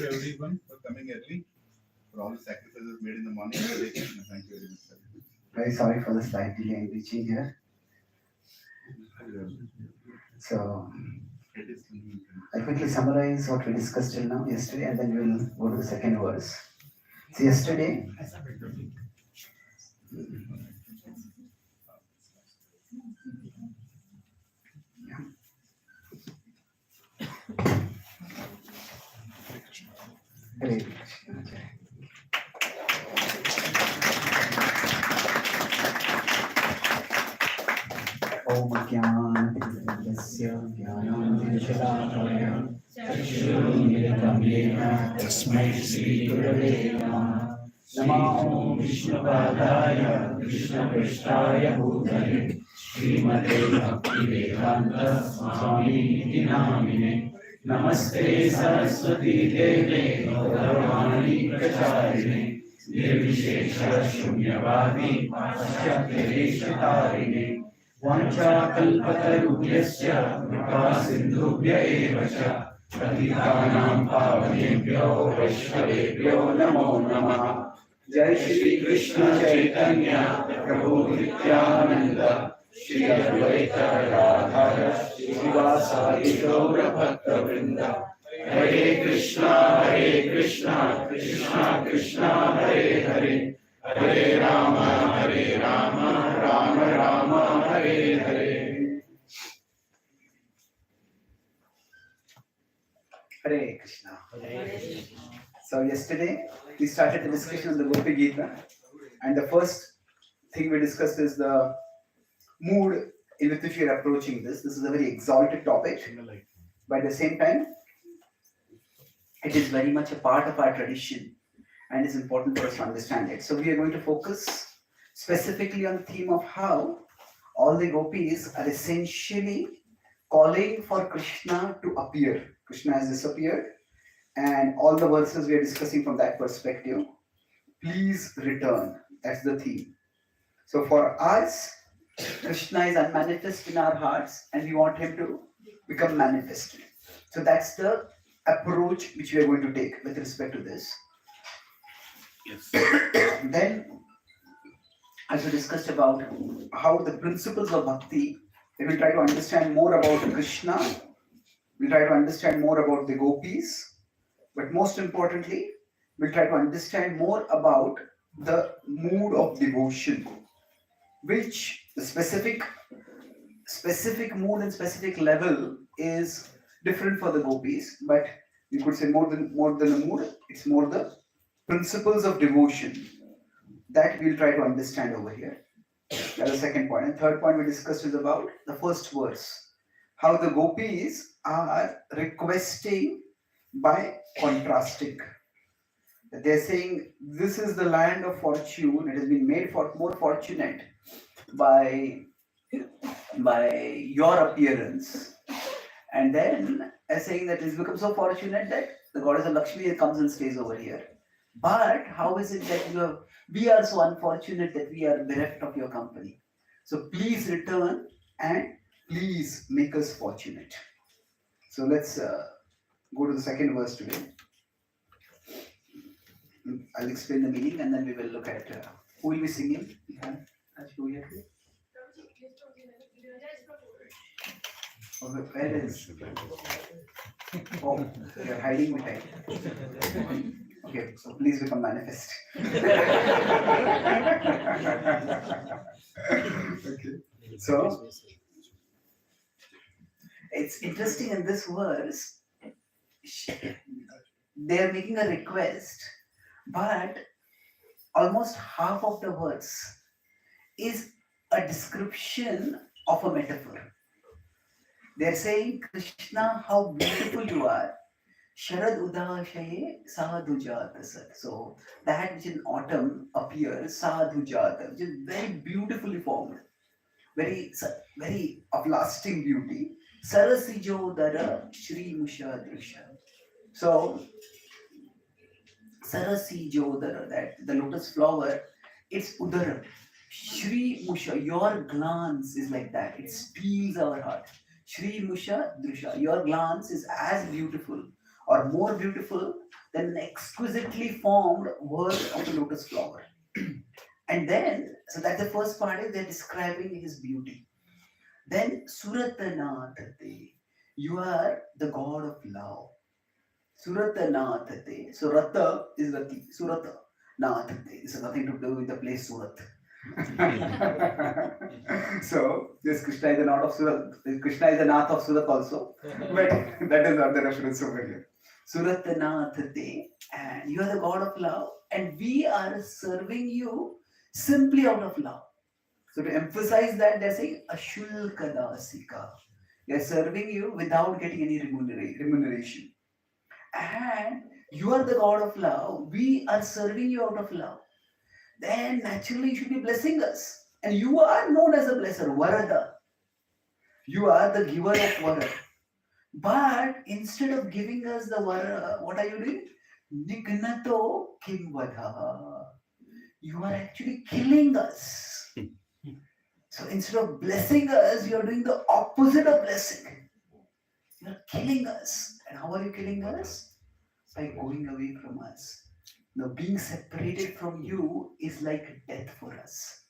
to everyone for coming early, for all the sacrifices made in the morning. Hare Krishna. Thank you very much, sir. Very sorry for the slight delay in reaching here. So I'll quickly summarize what we discussed till now yesterday, and then we'll go to the second verse. So yesterday, Hare Krishna. Om Jnana-Tidasya Jnana-Shalakalaya Chakshurumilitam Yena Tasmai Shri Gurave Namaha. Namo Vishnupadaya Krishna-Krishnaya Bhutale Srimate Bhaktivedanta Swami Iti Namine. Namaste Saraswati Deve Gauravani Pracharine Nirvishesha Shunyavadi Paschatyareshatarine Vanchakalpatarubhyasya Kripa Sindhubhya eva cha Patitanam Pavanebhyo Vaishnavebhyo Namo Namaha. Jai Shri Krishna Chaitanya Prabhu Nityananda Shri Advaita Gadadhara Srivasadi Gaura Bhakta Vrinda. Hare Krishna Krishna Krishna Hare Hare Hare Rama Rama Rama Hare Hare. Hare Krishna. So yesterday we started the discussion on the Gopi Gita, and the first thing we discussed is the mood in which we are approaching this. This is a very exalted topic, but at the same time it is very much a part of our tradition and it's important for us to understand it. So we are going to focus specifically on the theme of how all the gopis are essentially calling for Krishna to appear. Krishna has disappeared, and all the verses we are discussing from that perspective. Please return. That's the theme. So for us, Krishna is unmanifest in our hearts and we want him to become manifest. So that's the approach which we are going to take with respect to this. Yes. Then, as we discussed about how the principles of bhakti, we will try to understand more about Krishna, we'll try to understand more about the gopis, but most importantly, we'll try to understand more about the mood of devotion, which the specific mood and specific level is different for the gopis, but you could say more than a mood, it's more the principles of devotion that we'll try to understand over here. That's the second point. And third point we discussed is about the first verse, how the gopis are requesting by contrasting. They're saying this is the land of fortune, it has been made for more fortunate by your appearance, and then saying that it's become so fortunate that the goddess of Lakshmi comes and stays over here. But how is it that we are so unfortunate that we are bereft of your company? So please return and please make us fortunate. So let's go to the second verse today. I'll explain the meaning and then we will look at who will be singing. Where is? Oh, you're hiding behind. Okay, so please become manifest. Okay, so it's interesting in this verse, they are making a request, but almost half of the verse is a description of a metaphor. They're saying, Krishna, how beautiful you are. Sharad Udashaye Sadhujata Sat. So that which in autumn appears, Sadhujata, which is very beautifully formed, very of lasting beauty. Sarasijodara Shri Mushadrisha. So Sarasijodara, that the lotus flower, it's Udara. Shri Musha, your glance is like that. It steals our heart. Shri Musha Drisha, your glance is as beautiful or more beautiful then an exquisitely formed word of the lotus flower. And then, so that's the first part is they're describing his beauty. Then Suratanathate, you are the god of love. Suratanathate. So Rata is Rati. Surata Nathate. This has nothing to do with the place Surat. So this Krishna is the Nath of Surat. Krishna is the Nath of Surat also. But that is not the reference over here. Suratanathate, and you are the god of love, and we are serving you simply out of love. So to emphasize that, they're saying Ashulkadasika. They're serving you without getting any remuneration. And you are the God of love. We are serving you out of love. Then naturally you should be blessing us. And you are known as a blesser, Varada. You are the giver of Vara. But instead of giving us the Vara, what are you doing? Nignato Kimvadha. You are actually killing us. So instead of blessing us, you are doing the opposite of blessing. You are killing us. And how are you killing us? By going away from us. Now, being separated from you is like death for us.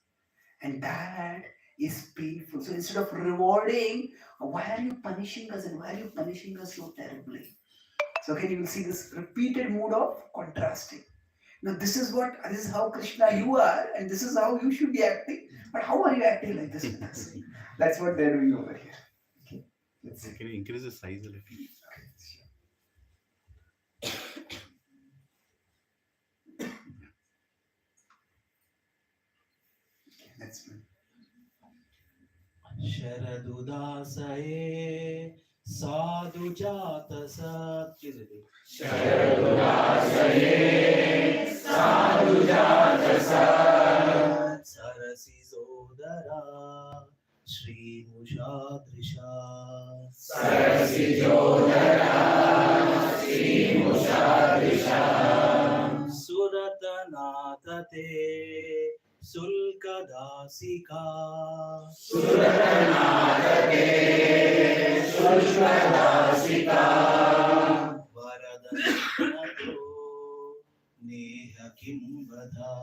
And that is painful. So instead of rewarding, why are you punishing us and why are you punishing us so terribly? So again, you will see this repeated mood of contrasting. Now, this is how Krishna you are, and this is how you should be acting. But how are you acting like this with us? That's what they're doing over here. Okay. Let's see. Can you increase the size a little? That's one. शरदुदासये साधु जात सत्य सरसि जोदरा श्रीमुषादृशा सुरतनाथते शुल्कदासिका वरदनतो नेह किं वदा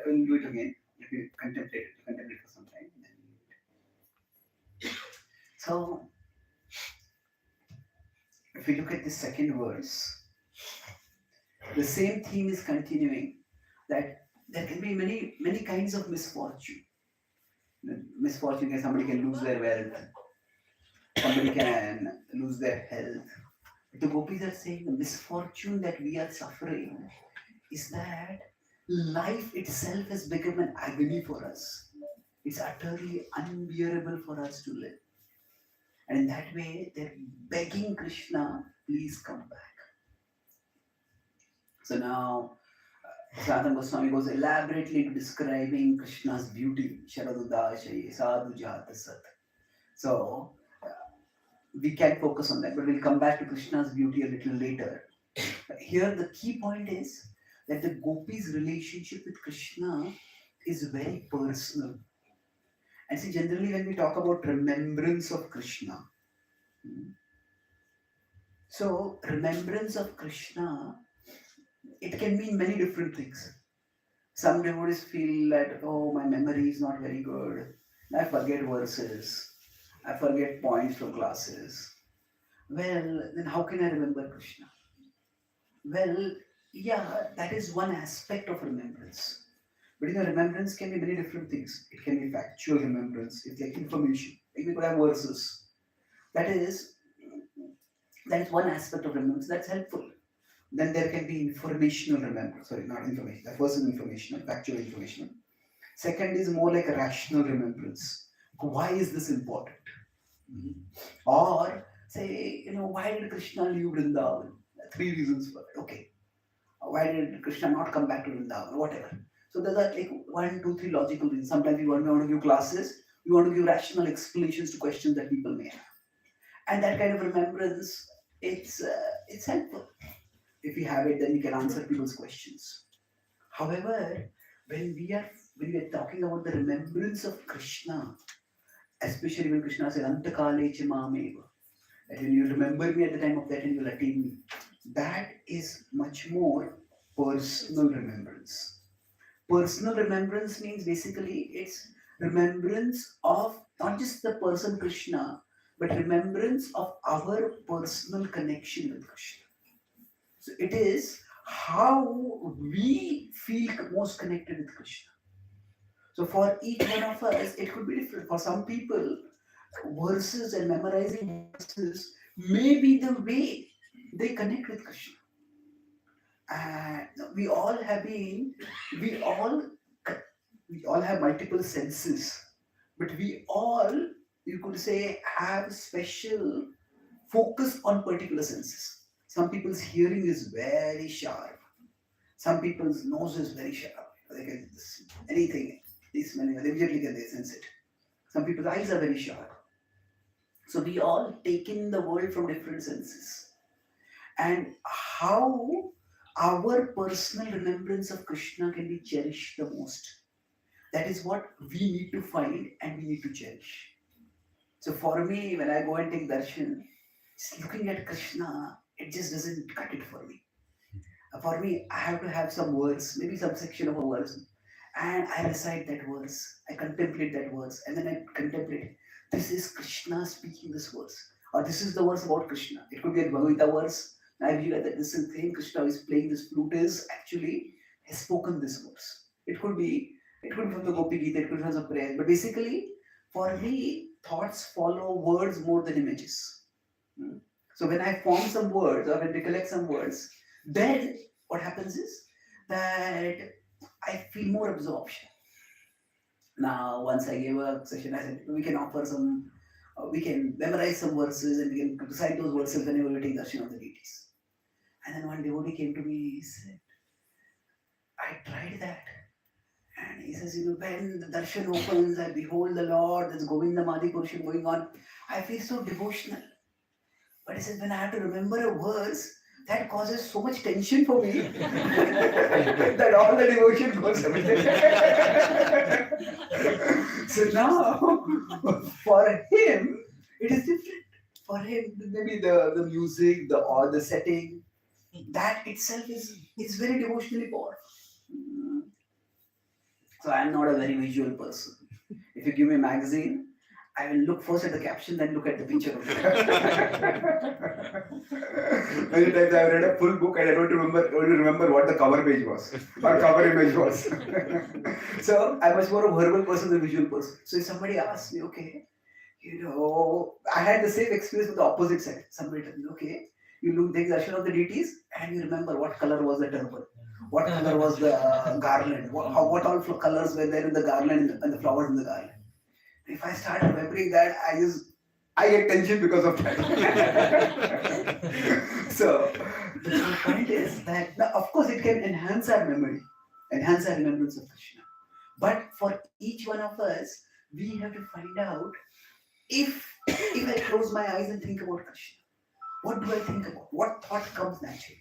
We'll do it again. If you contemplate for some time. So, if we look at the second verse, the same theme is continuing, that there can be many kinds of misfortune. Misfortune is somebody can lose their wealth, somebody can lose their health. But the gopis are saying the misfortune that we are suffering is that life itself has become an agony for us. It's utterly unbearable for us to live. And in that way, they're begging Krishna, please come back. So now, Sanatana Goswami goes elaborately into describing Krishna's beauty, Sharadudashaye, Sadhu Jata Sat. So, we can focus on that, but we'll come back to Krishna's beauty a little later. But here, the key point is that the gopis' relationship with Krishna is very personal. And see, generally when we talk about remembrance of Krishna, so remembrance of Krishna, it can mean many different things. Some devotees feel that, oh, my memory is not very good. I forget verses. I forget points from classes. Well, then how can I remember Krishna? Well, yeah, that is one aspect of remembrance. But remembrance can be many different things. It can be factual remembrance. It's like information. Like we could have verses. That is one aspect of remembrance that's helpful. Then there can be informational remembrance. Sorry, not information. The first is informational, factual information. Second is more like a rational remembrance. Why is this important? Or say, why did Krishna leave Vrindavan? 3 reasons for it. Okay. Why did Krishna not come back to Vrindavan? Whatever. So there's like 1, 2, 3 logical reasons. Sometimes we want to give classes. We want to give rational explanations to questions that people may have. And that kind of remembrance, it's helpful. If we have it, then we can answer people's questions. However, when we are talking about the remembrance of Krishna, Especially when Krishna says, Antakale cha mameva. That when you remember me at the time of that and you'll attain me. That is much more personal remembrance. Personal remembrance means basically it's remembrance of not just the person Krishna, but remembrance of our personal connection with Krishna. So it is how we feel most connected with Krishna. So for each one of us, it could be different. For some people, verses and memorizing verses may be the way they connect with Krishna. And we all have been, we all, we all have multiple senses, but we all, you could say, have special focus on particular senses. Some people's hearing is very sharp. Some people's nose is very sharp. They can anything, they smell it, they immediately can they sense it. Some people's eyes are very sharp. So we all take in the world from different senses. And how our personal remembrance of Krishna can be cherished the most. That is what we need to find and we need to cherish. So for me, when I go and take darshan, just looking at Krishna, it just doesn't cut it for me. For me, I have to have some verse, maybe some section of a verse, and I recite that verse. I contemplate that verse, and then I contemplate. This is Krishna speaking this verse, or this is the verse about Krishna. It could be a Bhagavad Gita verse. And I realize that this is the same Krishna who is playing this flute is actually has spoken this verse. It could be from the Gopi Gita, it could be from some prayer, but basically, for me, thoughts follow words more than images. Hmm. So when I form some words or when I recollect some words, then what happens is that I feel more absorption. Now, once I gave a session, I said we can offer some, we can memorize some verses and we can recite those verses whenever we take darshan of the deities. And then one devotee came to me, he said, I tried that. And he says, when the darshan opens, I behold the Lord, there's Govinda Madi Purusham going on, I feel so devotional. But he says, when I have to remember a verse, that causes so much tension for me that all the devotion goes away. So now, for him, it is different. For him, maybe the music, or the setting, that itself is very devotionally powerful. So I am not a very visual person. If you give me a magazine, I will look first at the caption, then look at the picture of it. Many times I have read a full book and I don't remember what the cover page was or cover image was. So I'm much more a verbal person than a visual person. So if somebody asks me, okay, I had the same experience with the opposite side. Somebody told me, okay, you look the darshan of the deities and you remember what color was the turban, what color was the garland, what all colors were there in the garland and the flowers in the garland. If I start remembering that, I get tension because of that. So the point is that now, of course, it can enhance our memory, enhance our remembrance of Krishna. But for each one of us, we have to find out if I close my eyes and think about Krishna, what do I think about? What thought comes naturally?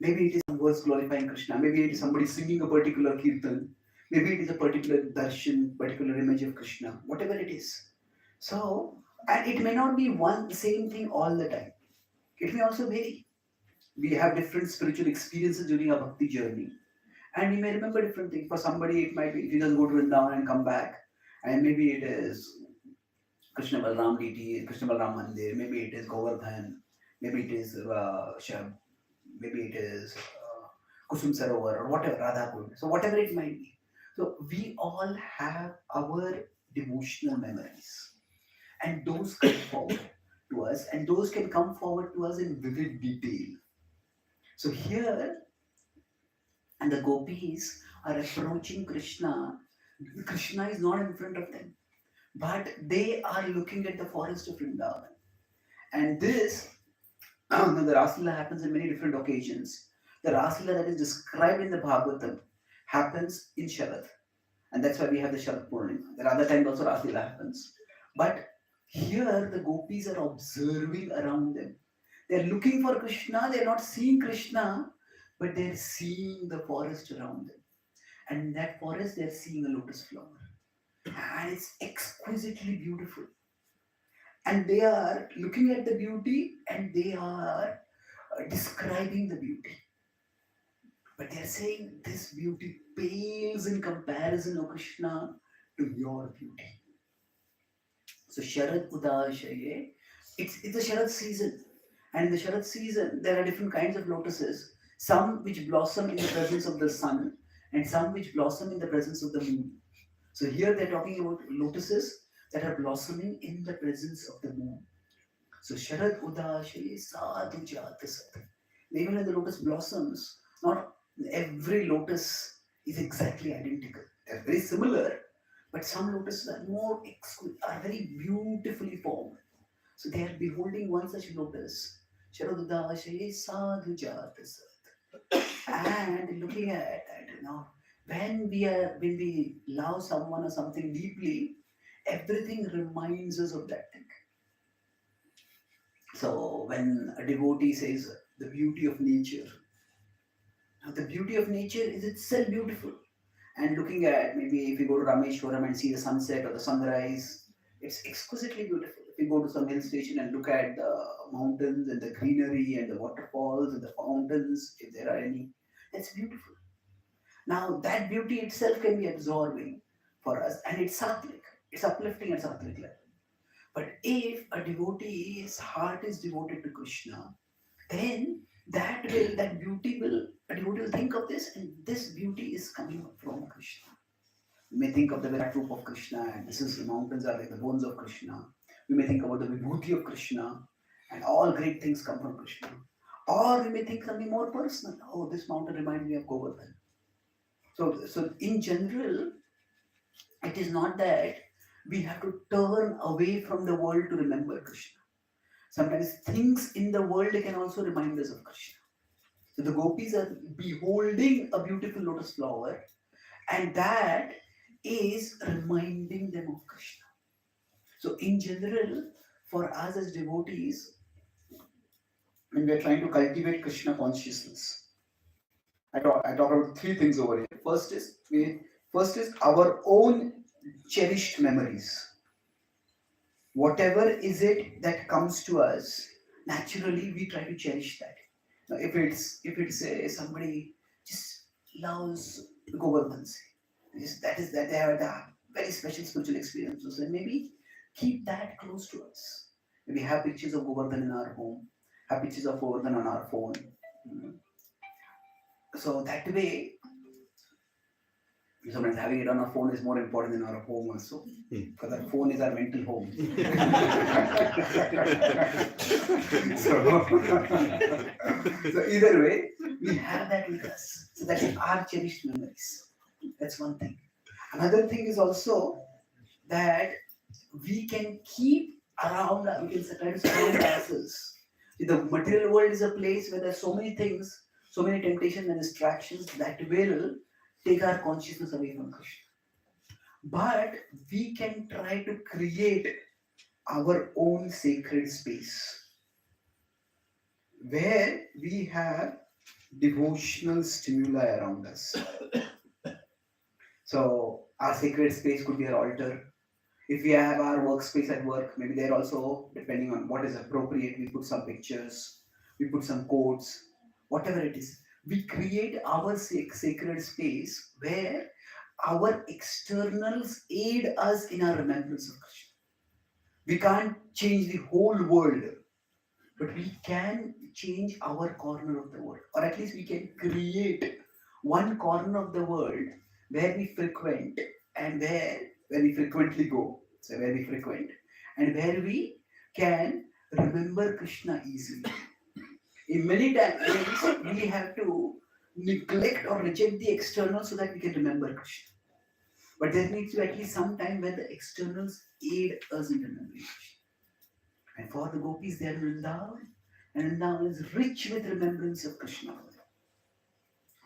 Maybe it is some words glorifying Krishna. Maybe it is somebody singing a particular kirtan. Maybe it is a particular darshan, particular image of Krishna, whatever it is. So, and it may not be one same thing all the time. It may also vary. We have different spiritual experiences during our bhakti journey. And we may remember different things. For somebody, it might be, if you just go to Vrindavan and come back, and maybe it is Krishna Balram deity, Krishna Balram Mandir, maybe it is Govardhan, maybe it is Shab, maybe it is Kusum Sarovar, or whatever, Radhakund. So, whatever it might be. So we all have our devotional memories, and those come forward to us, and those can come forward to us in vivid detail. So here, and the gopis are approaching Krishna. Krishna is not in front of them, but they are looking at the forest of Vrindavan. And this, the Raslila happens in many different occasions. The Raslila that is described in the Bhagavatam happens in Sharad. And that's why we have the Sharad Purnima. There are other times also Raslila happens. But here the gopis are observing around them. They're looking for Krishna, they're not seeing Krishna, but they're seeing the forest around them. And in that forest, they're seeing a lotus flower. and it's exquisitely beautiful. And they are looking at the beauty and they are describing the beauty. But they are saying this beauty pales in comparison, O Krishna, to your beauty. So Sharad Udashaye, it's the Sharad season. And in the Sharad season, there are different kinds of lotuses. Some which blossom in the presence of the sun, and some which blossom in the presence of the moon. So here they're talking about lotuses that are blossoming in the presence of the moon. So Sharad Udashaye Sadhu Jatasat. Even when the lotus blossoms, not every lotus is exactly identical. They're very similar, but some lotuses are more are very beautifully formed. So they are beholding one such lotus. Sharad Udashaye Sadhu Jatasat. And looking at that, when we love someone or something deeply, everything reminds us of that thing. So when a devotee says the beauty of nature, now the beauty of nature is itself beautiful. And looking at, maybe if you go to Rameshwaram and see the sunset or the sunrise, it's exquisitely beautiful. If you go to some hill station and look at the mountains and the greenery and the waterfalls and the fountains, if there are any, it's beautiful. Now that beauty itself can be absorbing for us, and it's sattvic, it's uplifting at sattvic level. But if a devotee's heart is devoted to Krishna, then that beauty will, a devotee will think of this, and this beauty is coming from Krishna. We may think of the Virat roop of Krishna, and this is the mountains are like the bones of Krishna. We may think about the vibhuti of Krishna, and all great things come from Krishna. Or we may think something more personal. Oh, this mountain reminds me of Govardhan. So in general, it is not that we have to turn away from the world to remember Krishna. Sometimes things in the world can also remind us of Krishna. So the gopis are beholding a beautiful lotus flower, and that is reminding them of Krishna. So in general, for us as devotees, when we are trying to cultivate Krishna consciousness, I talk about three things over here. First is our own cherished memories. Whatever is it that comes to us, naturally we try to cherish that. Now, if it's somebody just loves Govardhan, that they have the very special spiritual experiences, and maybe keep that close to us. Maybe have pictures of Govardhan in our home, have pictures of Govardhan on our phone. Mm. So that way, sometimes having it on our phone is more important than our home also, because our phone is our mental home. so either way, we have that with us. So that is our cherished memories. That's one thing. Another thing is also that we can keep around, we can try to surround ourselves. The material world is a place where there's so many things, so many temptations and distractions that will take our consciousness away from Krishna. But we can try to create our own sacred space where we have devotional stimuli around us. So our sacred space could be our altar. If we have our workspace at work, maybe there also, depending on what is appropriate, we put some pictures, we put some quotes, whatever it is. We create our sacred space where our externals aid us in our remembrance of Krishna. We can't change the whole world, but we can change our corner of the world, or at least we can create one corner of the world where we frequent and where we frequently go. So where we frequent and where we can remember Krishna easily. In many times we have to neglect or reject the external so that we can remember Krishna. But there needs to be at least some time where the externals aid us in remembering Krishna. And for the gopis, they are in Vrindavan, and Vrindavan is rich with remembrance of Krishna.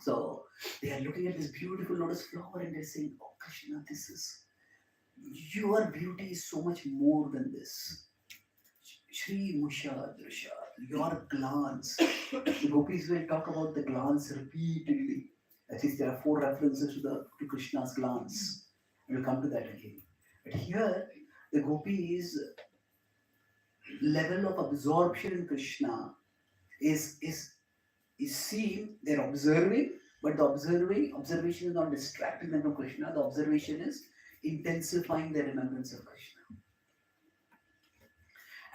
So they are looking at this beautiful lotus flower and they're saying, "Oh Krishna, your beauty is so much more than this. Shri Musha Drisha, your glance." The gopis will talk about the glance repeatedly. At least there are 4 references to Krishna's glance. We'll come to that again. But here, the gopis' level of absorption in Krishna is seen. They're observing, but the observation is not distracting them from Krishna. The observation is intensifying their remembrance of Krishna.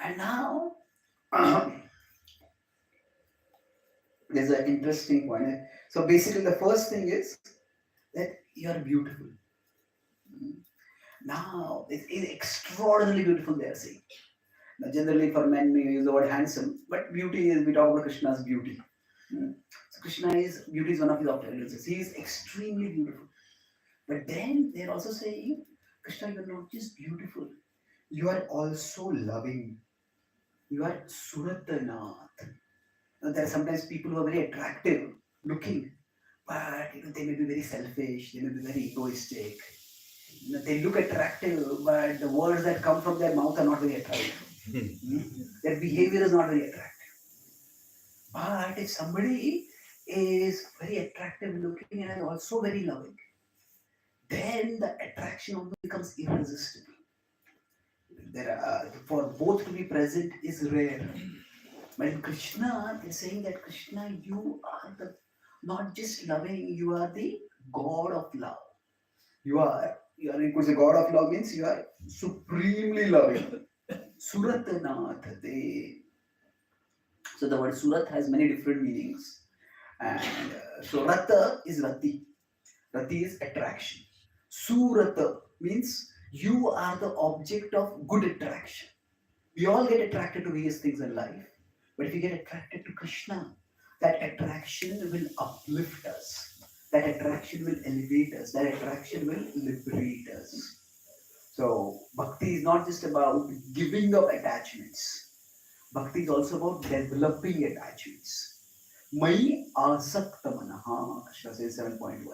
And now, there's an interesting point. So basically, the first thing is that you are beautiful. Now, it is extraordinarily beautiful, they are saying. Now, generally, for men, we use the word handsome, but beauty is, we talk about Krishna's beauty. So, beauty is one of his appearances. He is extremely beautiful. But then they're also saying, Krishna, you're not just beautiful, you are also loving. You are Suratanath. Now, there are sometimes people who are very attractive looking, but they may be very selfish, they may be very egoistic. They look attractive, but the words that come from their mouth are not very attractive. Their behavior is not very attractive. But if somebody is very attractive looking and also very loving, then the attraction also becomes irresistible. For both to be present is rare. But in Krishna, they're saying that Krishna, you are the not just loving, you are the God of love. You are, you could say God of love means you are supremely loving. Suratanath. So the word Surat has many different meanings. And so Rata is Rati. Rati is attraction. Surata means you are the object of good attraction. We all get attracted to various things in life. But if you get attracted to Krishna, that attraction will uplift us. That attraction will elevate us. That attraction will liberate us. So, bhakti is not just about giving up attachments. Bhakti is also about developing attachments. Mai asakta manaha, Krishna says 7.1.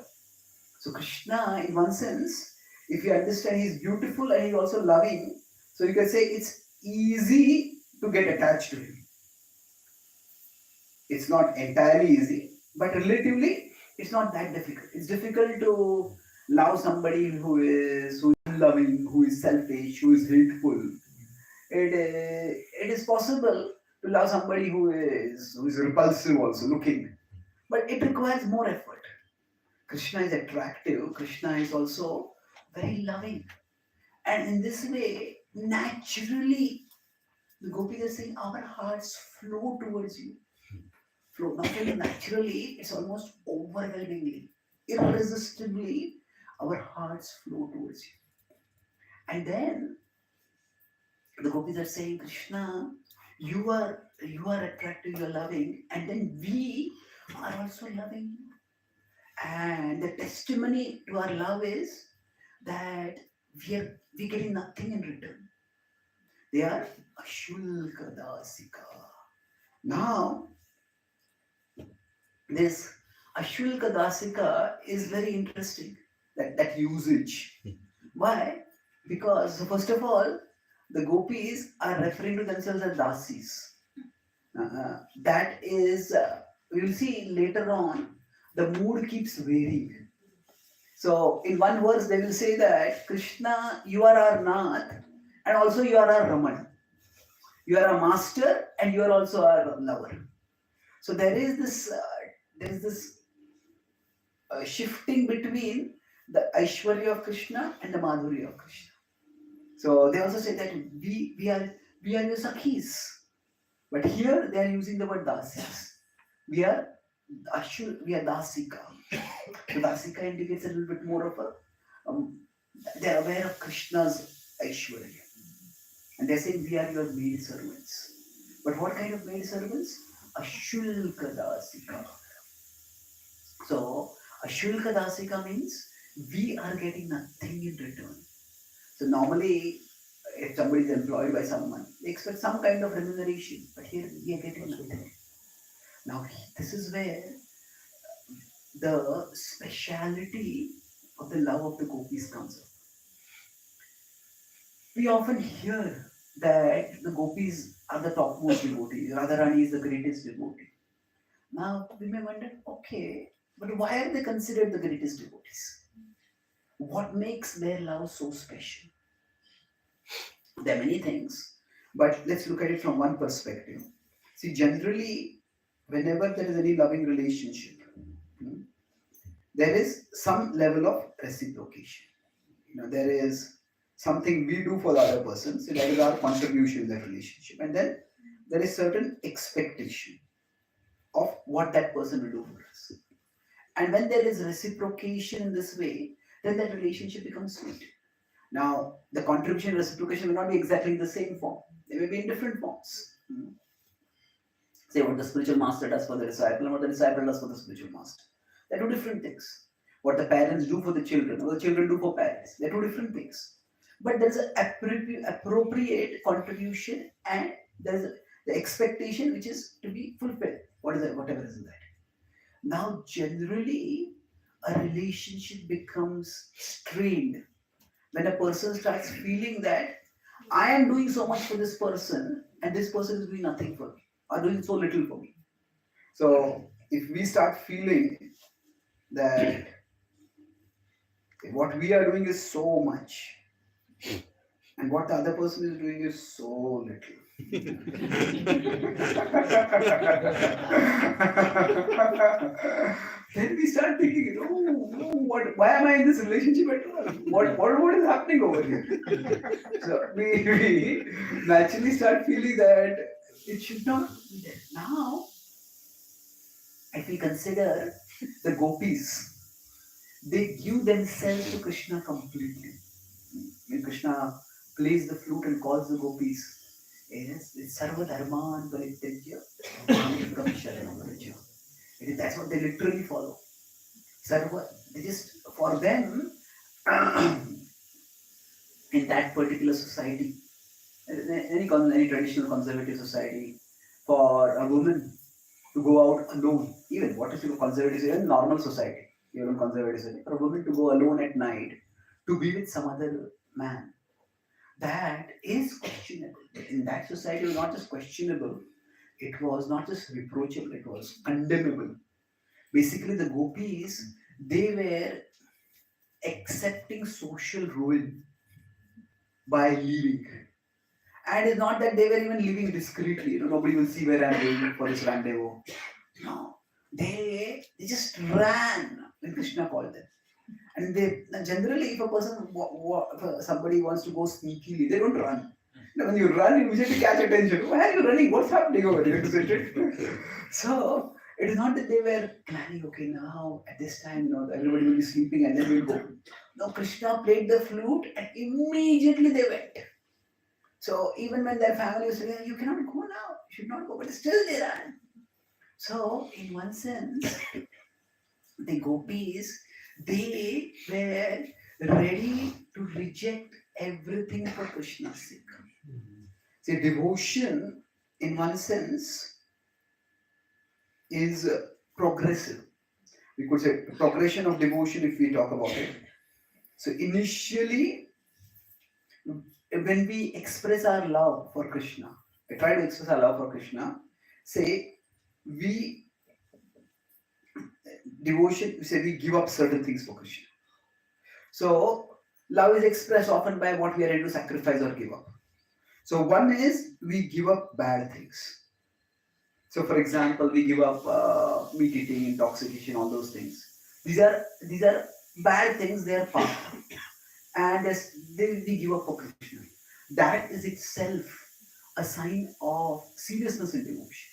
So, Krishna, in one sense, if you understand, he's beautiful and he's also loving. So, you can say it's easy to get attached to him. It's not entirely easy, but relatively, it's not that difficult. It's difficult to love somebody who is unloving, who is selfish, who is hateful. It is possible to love somebody who is repulsive also looking, but it requires more effort. Krishna is attractive. Krishna is also very loving, and in this way, naturally, the gopis are saying our hearts flow towards you. Flow not only naturally, it's almost overwhelmingly, irresistibly, our hearts flow towards you. And then the gopis are saying, Krishna, you are attractive, you are loving, and then we are also loving you. And the testimony to our love is that we getting nothing in return. They are Ashulka Dasika. Now, this Ashulka Dasika is very interesting, that usage. Why? Because, first of all, the gopis are referring to themselves as dasis. That is, we will see later on, the mood keeps varying. So, in one verse, they will say that Krishna, you are our Nath, and also you are our Raman. You are a master, and you are also our lover. So, there is this shifting between the Aishwarya of Krishna and the Madhurya of Krishna. So they also say that we are your Sakhis. But here they are using the word Dasis. We are Dasika. So Dasika indicates a little bit more of they are aware of Krishna's Aishwarya. And they are saying we are your maid servants. But what kind of maid servants? Ashulka Dasika. So Ashulka Dasika means we are getting nothing in return. So normally, if somebody is employed by someone, they expect some kind of remuneration, but here we are getting nothing. Now, this is where the speciality of the love of the gopis comes up. We often hear that the gopis are the topmost devotees, Radharani is the greatest devotee. Now, we may wonder, okay, but why are they considered the greatest devotees? What makes their love so special? There are many things, but let's look at it from one perspective. See, generally, whenever there is any loving relationship, hmm, there is some level of reciprocation. There is something we do for the other person, so that is our contribution in that relationship, and then there is certain expectation of what that person will do for us. And when there is reciprocation in this way, then that relationship becomes sweet. Now, the contribution and reciprocation will not be exactly in the same form. They may be in different forms. Say what the spiritual master does for the disciple and what the disciple does for the spiritual master. They're two different things. What the parents do for the children, what the children do for parents. They're two different things. But there's an appropriate contribution and there's the expectation which is to be fulfilled. What is that? Whatever is in that. Now, generally, a relationship becomes strained when a person starts feeling that I am doing so much for this person and this person is doing nothing for me or doing so little for me. So, if we start feeling that what we are doing is so much and what the other person is doing is so little. Then we start thinking, why am I in this relationship at all? What is happening over here? So we naturally start feeling that it should not be there. Now, if we consider the gopis, they give themselves to Krishna completely. When Krishna plays the flute and calls the gopis, yes, it's Sarva Dharman Parityajya Mamekam Sharanam Vraja. That's what they literally follow. Sarva, they just, for them, in that particular society, any traditional conservative society, for a woman to go out alone, even what is conservative, even normal society, even conservative society, for a woman to go alone at night to be with some other man, that is questionable. In that society, it was not just questionable, it was not just reproachable, it was condemnable. Basically, the gopis, they were accepting social ruin by leaving. And it's not that they were even living discreetly. Nobody will see where I'm going for this rendezvous. No. They just ran when Krishna called them. And they generally, if a person, if somebody wants to go sneakily, they don't run. When you run, you immediately catch attention. Why are you running? What's happening over here? So it is not that they were planning, okay, now at this time, everybody will be sleeping and then we'll go. No, Krishna played the flute and immediately they went. So even when their family was saying, you cannot go now, you should not go, but still they ran. So in one sense, the gopis, they were ready to reject everything for Krishna's sake. See, devotion, in one sense, is progressive. We could say progression of devotion if we talk about it. So initially, when we express our love for Krishna, we try to express our love for Krishna, say we give up certain things for Krishna. So love is expressed often by what we are ready to sacrifice or give up. So one is we give up bad things. So for example, we give up meat eating, intoxication, all those things. These are bad things, they are fun. And we give up for Krishna. That is itself a sign of seriousness in devotion.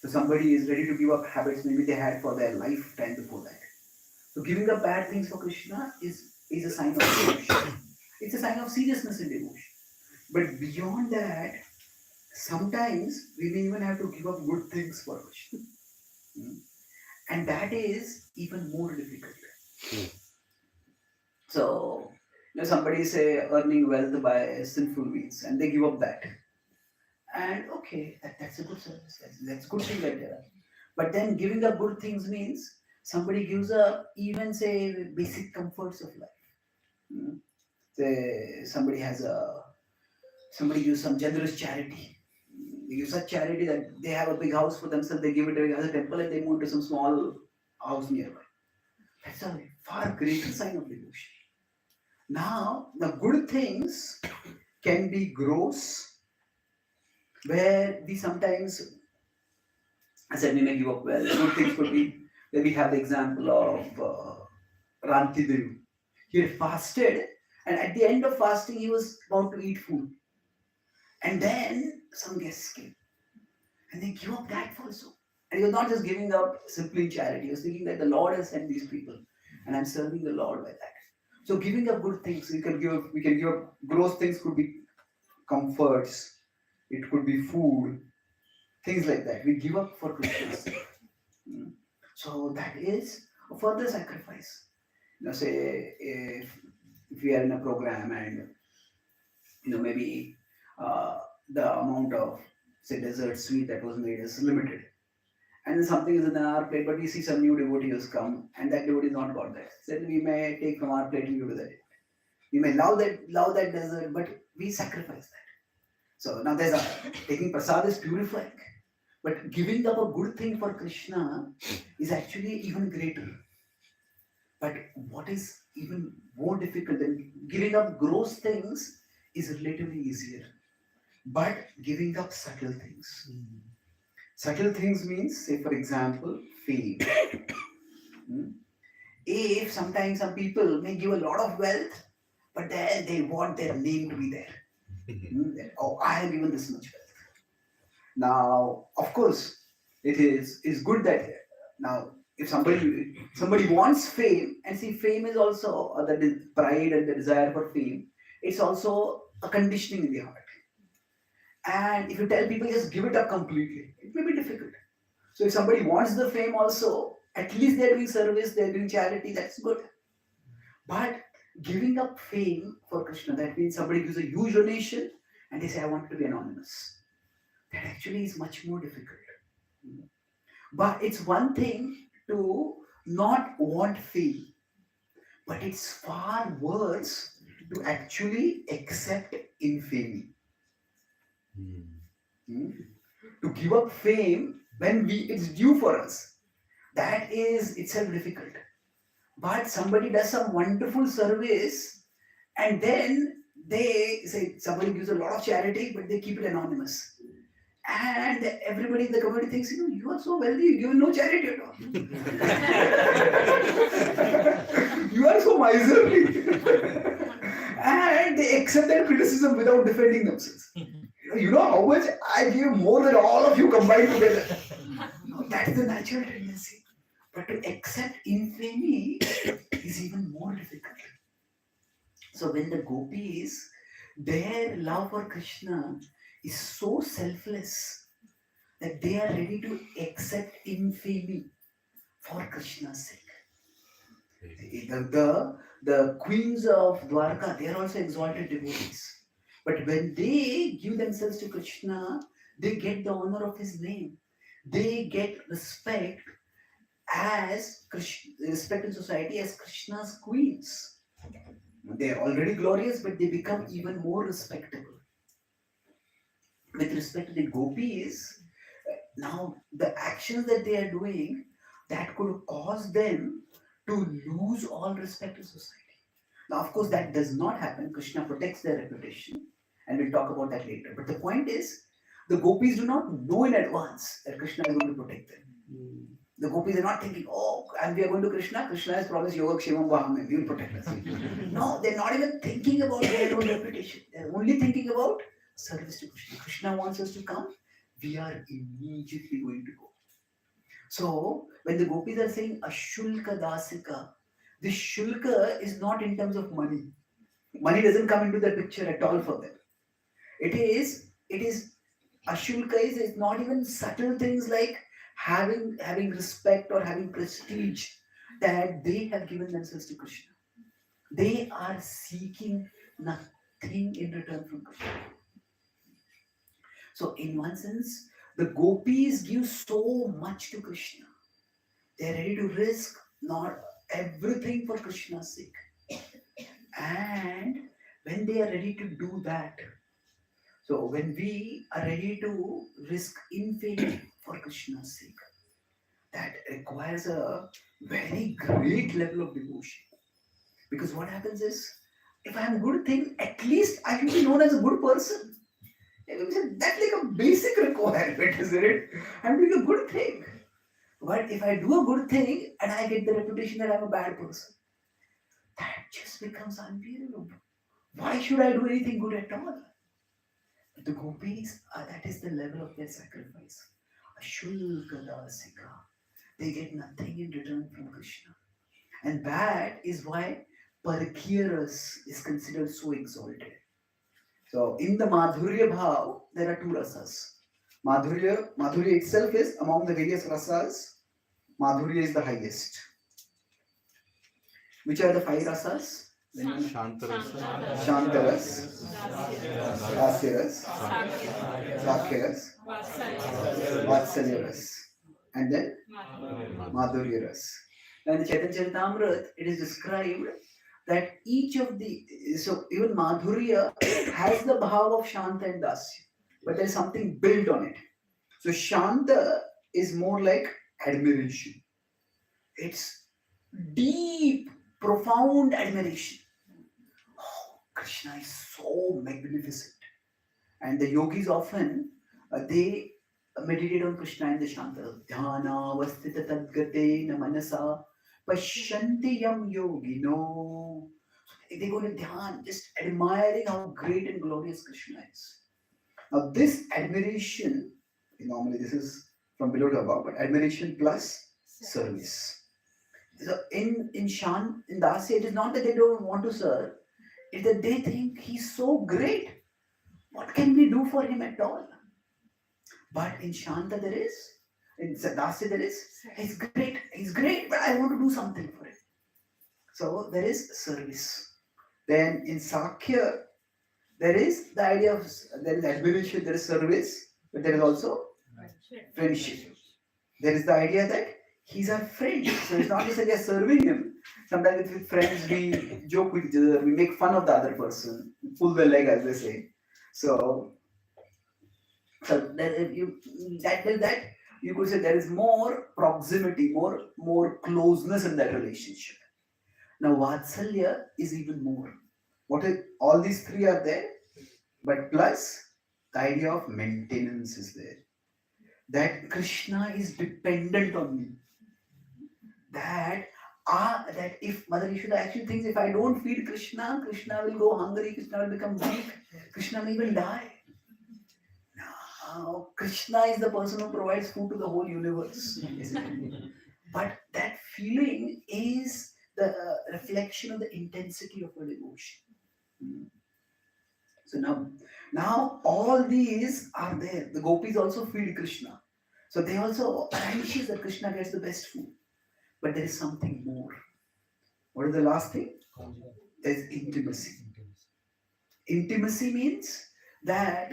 So somebody is ready to give up habits maybe they had for their lifetime before that. So giving up bad things for Krishna is a sign of devotion. It's a sign of seriousness in devotion. But beyond that, sometimes we may even have to give up good things for Krishna. And that is even more difficult. So, somebody say earning wealth by sinful means and they give up that. And okay, that's a good service. That's a good thing that there are. But then giving up good things means somebody gives up even say basic comforts of life. Say somebody gives some generous charity. They give such charity that they have a big house for themselves, they give it away as a temple and they move to some small house nearby. That's a far greater sign of devotion. Now, the good things can be gross, where we sometimes, I said, we may give up well. Good things could be, where we have the example of Rantidev. He had fasted, and at the end of fasting, he was about to eat food. And then some guests came, and they give up that also. And he was not just giving up simply in charity, he was thinking that the Lord has sent these people, and I'm serving the Lord by that. So giving up good things, we can give up gross things, could be comforts, it could be food, things like that. We give up for Krishna's sake. Mm. So that is a further sacrifice. Say if we are in a program and maybe the amount of say dessert sweet that was made is limited, and then something is in our plate, but we see some new devotee has come, and that devotee is not got that. Then we may take from our plate and give to that. We may love that dessert, but we sacrifice that. So now there's a taking prasad is purifying, but giving up a good thing for Krishna is actually even greater. But what is even more difficult than giving up gross things is relatively easier. But giving up subtle things. Subtle things means, say for example, fame. If sometimes some people may give a lot of wealth, but then they want their name to be there. Oh, I have given this much wealth. Now, of course, it is good that now if somebody wants fame, and see fame is also the pride and the desire for fame, it's also a conditioning in the heart. And if you tell people just give it up completely, it may be difficult. So if somebody wants the fame also, at least they're doing service, they're doing charity, that's good. But giving up fame for Krishna, that means somebody gives a huge donation and they say, I want to be anonymous. That actually is much more difficult. But it's one thing to not want fame, but it's far worse to actually accept infamy. To give up fame when it's due for us, that is itself difficult. But somebody does some wonderful service, and then they say somebody gives a lot of charity, but they keep it anonymous. And everybody in the community thinks, you are so wealthy, you give no charity at all. You are so miserly. And they accept that criticism without defending themselves. You know how much I give more than all of you combined together. That's the natural tendency. But to accept infamy is even more difficult. So when the gopis, their love for Krishna is so selfless that they are ready to accept infamy for Krishna's sake. The queens of Dwarka, they are also exalted devotees. But when they give themselves to Krishna, they get the honor of his name. They get respect respect in society as Krishna's queens. They are already glorious, but they become even more respectable. With respect to the gopis, now the actions that they are doing, that could cause them to lose all respect in society. Now, of course, that does not happen. Krishna protects their reputation, and we'll talk about that later. But the point is, the gopis do not know in advance that Krishna is going to protect them. The gopis are not thinking, and we are going to Krishna. Krishna has promised Yoga Kshemam Vahame, he will protect us. No, they're not even thinking about their own reputation. They're only thinking about service to Krishna. Krishna wants us to come, we are immediately going to go. So, when the gopis are saying Ashulka Dasika, this Shulka is not in terms of money. Money doesn't come into the picture at all for them. It is Ashulka is not even subtle things like having respect or having prestige that they have given themselves to Krishna. They are seeking nothing in return from Krishna. So in one sense, the gopis give so much to Krishna. They are ready to risk not everything for Krishna's sake. And when they are ready to do that, so when we are ready to risk infamy for Krishna's sake, that requires a very great level of devotion. Because what happens is, if I am a good thing, at least I should be known as a good person. That's like a basic requirement, isn't it? I'm doing a good thing. But if I do a good thing and I get the reputation that I'm a bad person, that just becomes unbearable. Why should I do anything good at all? But the gopis, that is the level of their sacrifice. Ashulkadasika. They get nothing in return from Krishna. And that is why Parakya is considered so exalted. So in the Madhurya Bhav, there are two rasas. Madhurya itself is among the various rasas, Madhurya is the highest. Which are the five rasas? Shantarasa, Shantaras, Dasyaras, Sakyaras, Vatsalyaras, and then Madhuryaras. Now in the Chaitanya Charitamrita, it is described that each of the, so even Madhurya has the bhav of Shanta and Dasya, but there is something built on it. So Shanta is more like admiration. It's deep, profound admiration. Oh, Krishna is so magnificent. And the yogis often, they meditate on Krishna in the Shanta. Dhyana vastita tadgate na manasa pashyanti yam yogino. They go to dhyan, just admiring how great and glorious Krishna is. Now this admiration, normally this is from below to above, but admiration plus service. So in Dasya, it is not that they don't want to serve, it's that they think he's so great. What can we do for him at all? But in Shanta there is, in Dasya there is, he's great, but I want to do something for him. So there is service. Then in Sakya, there is the idea of, there is admiration, there is service, but there is also friendship. There is the idea that he's our friend. So it's not just that we are serving him. Sometimes with friends we joke with each other, we make fun of the other person, pull the leg as they say. So that you could say there is more proximity, more closeness in that relationship. Now Vatsalya is even more. What is all these three are there, but plus the idea of maintenance is there. That Krishna is dependent on me. That if Mother Yashoda actually thinks if I don't feed Krishna, Krishna will go hungry, Krishna will become weak, Krishna may even die. Now, Krishna is the person who provides food to the whole universe. But that feeling is the reflection of the intensity of her devotion. So now all these are there. The gopis also feed Krishna. So they also are anxious that Krishna gets the best food. But there is something more. What is the last thing? There is intimacy. Intimacy means that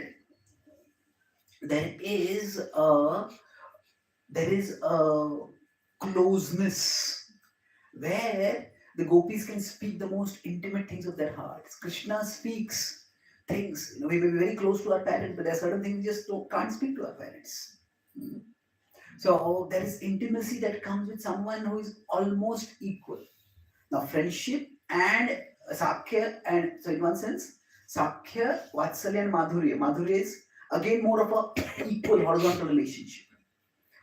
there is a closeness where the gopis can speak the most intimate things of their hearts. Krishna speaks things. We may be very close to our parents, but there are certain things we just can't speak to our parents. So there is intimacy that comes with someone who is almost equal. Now friendship and Sakya, and so in one sense, Sakya, Vatsalya and Madhurya. Madhurya is again more of a equal horizontal relationship.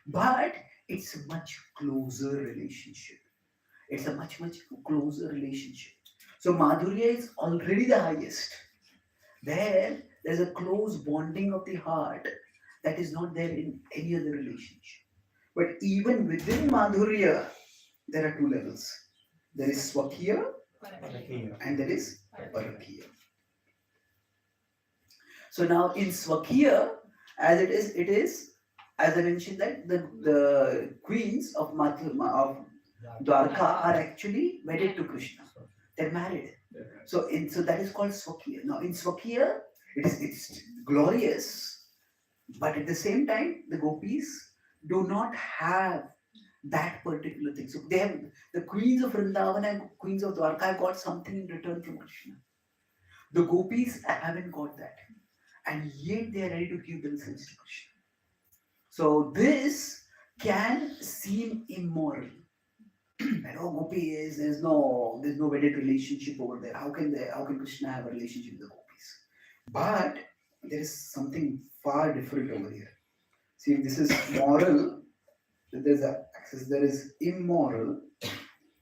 But it's a much closer relationship. It's a much closer relationship. So Madhurya is already the highest. There's a close bonding of the heart that is not there in any other relationship. But even within Madhurya, there are two levels. There is Swakya and there is Parakya. So now in Swakya, as it is, as I mentioned that the queens of Dwarka are actually wedded to Krishna. They're married. So that is called Swakya. Now in Swakya, it's glorious, but at the same time, the gopis do not have that particular thing. So they have the queens of Vrindavan and queens of Dwarka have got something in return from Krishna. The gopis haven't got that, and yet they are ready to give themselves to Krishna. So this can seem immoral. And oh, Gopi is there's no wedded relationship over there. How can Krishna have a relationship with the gopis? But there is something far different over here. See, if this is moral, there's a access. There is immoral,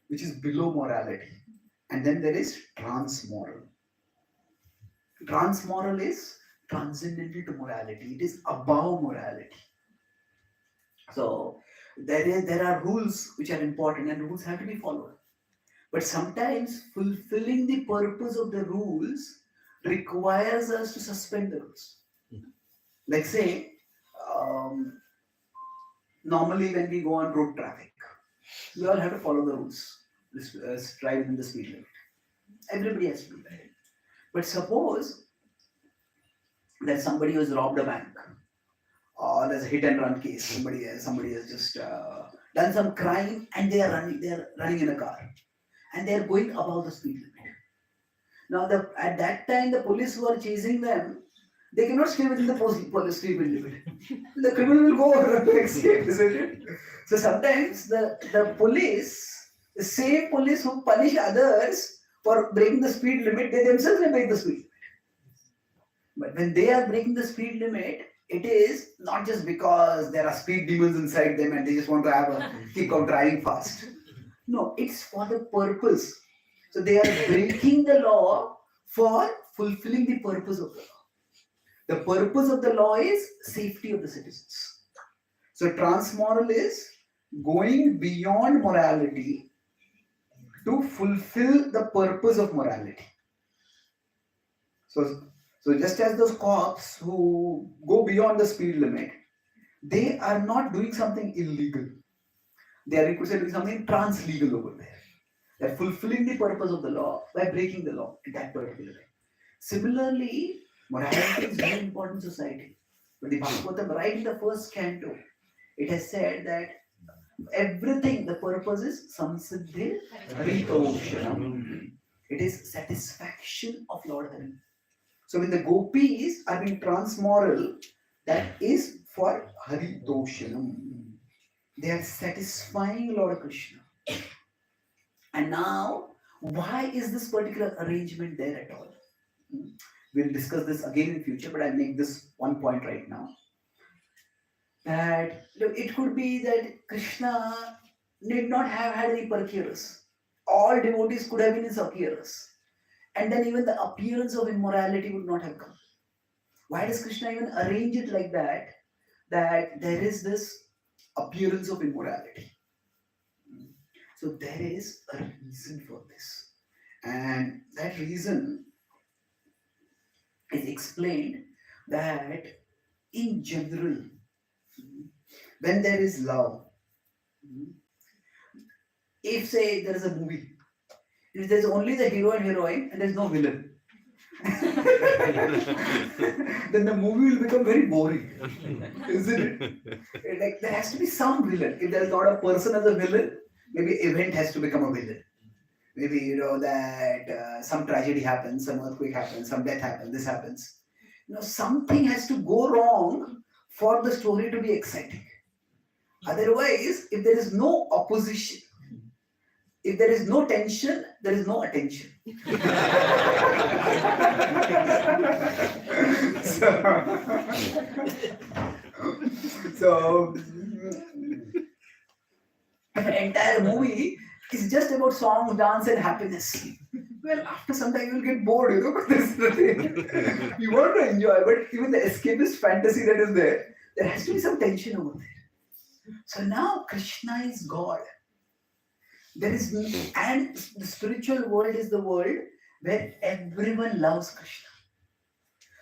which is below morality, and then there is transmoral. Transmoral is transcendental to morality. It is above morality. So there are rules which are important, and rules have to be followed. But sometimes fulfilling the purpose of the rules requires us to suspend the rules. Like say, um, normally when we go on road traffic, we all have to follow the rules. Drive within the speed limit. Everybody has to do that. But suppose that somebody has robbed a bank, or there's a hit and run case. Somebody has just done some crime, and they are running in a car, and they are going above the speed limit. Now, at that time, the police who are chasing them, they cannot stay within the police speed limit. The criminal will go over to escape, isn't it? So sometimes the police, the same police who punish others for breaking the speed limit, they themselves may break the speed limit. But when they are breaking the speed limit, it is not just because there are speed demons inside them and they just want to have a kick of driving fast. No, it's for the purpose. So they are breaking the law for fulfilling the purpose of the law. The purpose of the law is safety of the citizens. So transmoral is going beyond morality to fulfill the purpose of morality. So just as those cops who go beyond the speed limit, they are not doing something illegal. They are doing something trans-legal over there. They are fulfilling the purpose of the law by breaking the law in that particular way. Similarly, morality is very important in society. But the Bhagavatam, right in the first canto, it has said that everything, the purpose is samsiddhi haritoshanam. It is satisfaction of Lord Hari. So when the gopis are being transmoral, that is for haritoshanam. They are satisfying Lord Krishna. And now, why is this particular arrangement there at all? We'll discuss this again in future, but I'll make this one point right now. That it could be that Krishna need not have had any procurers. All devotees could have been his appearers. And then even the appearance of immorality would not have come. Why does Krishna even arrange it like that? That there is this appearance of immorality. So there is a reason for this. And that reason is explained that in general, when there is love, if say there is a movie, if there's only the hero and heroine and there's no villain, then the movie will become very boring, isn't it? Like there has to be some villain. If there's not a person as a villain, maybe event has to become a villain. Maybe that some tragedy happens, some earthquake happens, some death happens, this happens. Something has to go wrong for the story to be exciting. Otherwise, if there is no opposition, if there is no tension, there is no attention. so an entire movie is just about song, dance, and happiness. Well, after some time you'll get bored, because you want to enjoy, but even the escapist fantasy that is there has to be some tension over there. So now Krishna is God. And the spiritual world is the world where everyone loves Krishna.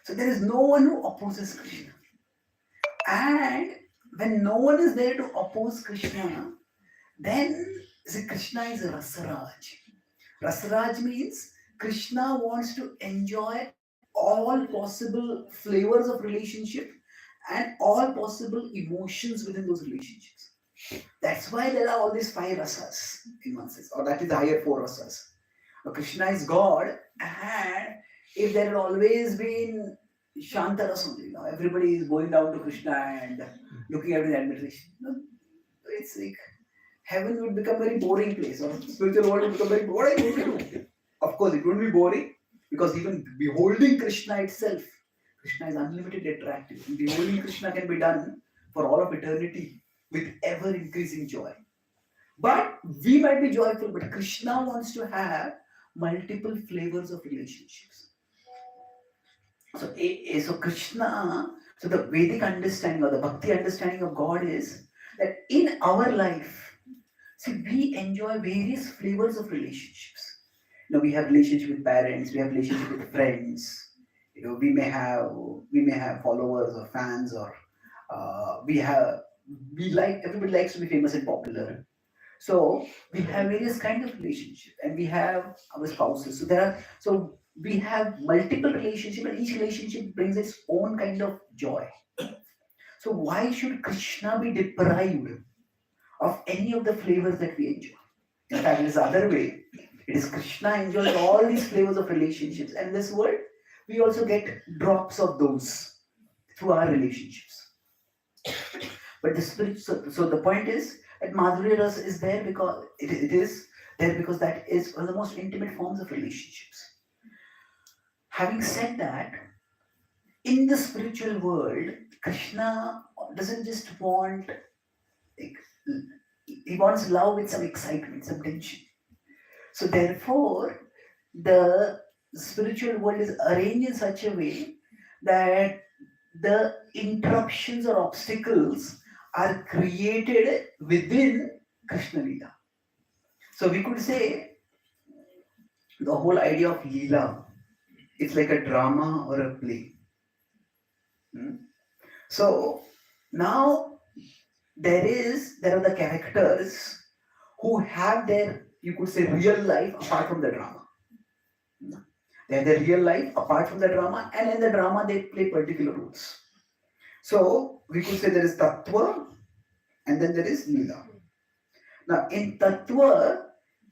So there is no one who opposes Krishna. And when no one is there to oppose Krishna, then Krishna is a Rasaraj. Rasaraj means Krishna wants to enjoy all possible flavors of relationship and all possible emotions within those relationships. That's why there are all these 5 rasas in one sense, or that is the higher 4 rasas. Krishna is God, and if there had always been Shantaras only, everybody is going down to Krishna and looking at his admiration. It's like heaven would become very boring place, or spiritual world would become very boring. Of course, it won't be boring because even beholding Krishna itself, Krishna is unlimited attractive. And beholding Krishna can be done for all of eternity with ever increasing joy. But we might be joyful, but Krishna wants to have multiple flavors of relationships. So Krishna, so the Vedic understanding or the Bhakti understanding of God is that in our life, see, we enjoy various flavors of relationships. We have relationship with parents, we have relationship with friends. We may have followers or fans, or everybody likes to be famous and popular. So we have various kinds of relationships, and we have our spouses. So we have multiple relationships, and each relationship brings its own kind of joy. So why should Krishna be deprived of any of the flavors that we enjoy? In fact, it is the other way. It is Krishna enjoys all these flavors of relationships, and in this world, we also get drops of those through our relationships. But the spirit, so the point is that Madhurya Ras is there because it is there because that is one of the most intimate forms of relationships. Having said that, in the spiritual world, Krishna doesn't just want, like, he wants love with some excitement, some tension. So therefore, the spiritual world is arranged in such a way that the interruptions or obstacles are created within Krishna Lila. So we could say the whole idea of Leela, it's like a drama or a play. So now there are the characters who have their, you could say, real life apart from the drama. They have their real life apart from the drama, and in the drama they play particular roles. So we could say there is Tattva and then there is Leela. Now in Tattva,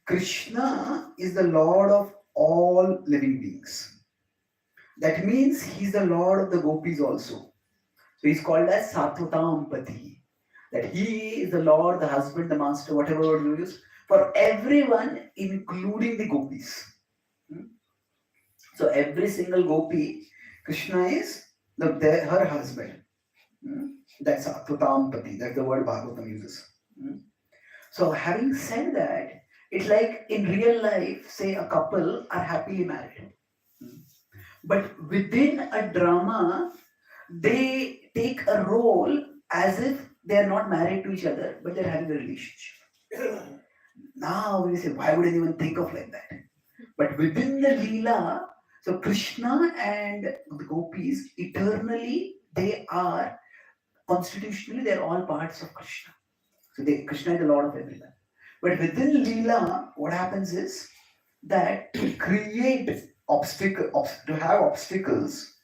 Krishna is the Lord of all living beings. That means he's the Lord of the gopis also. So he's called as Satvatampati. That he is the Lord, the husband, the master, whatever word you use, for everyone, including the gopis. So every single gopi, Krishna is her husband. That's Satvatampati. That's the word Bhagavatam uses. So having said that, it's like in real life, say a couple are happily married. But within a drama, they take a role as if they are not married to each other, but they're having a relationship. Now we say, why would anyone think of like that? But within the Leela, so Krishna and the gopis, eternally, they are, constitutionally, they're all parts of Krishna. So Krishna is the Lord of everyone. But within Leela, what happens is that to create to have obstacles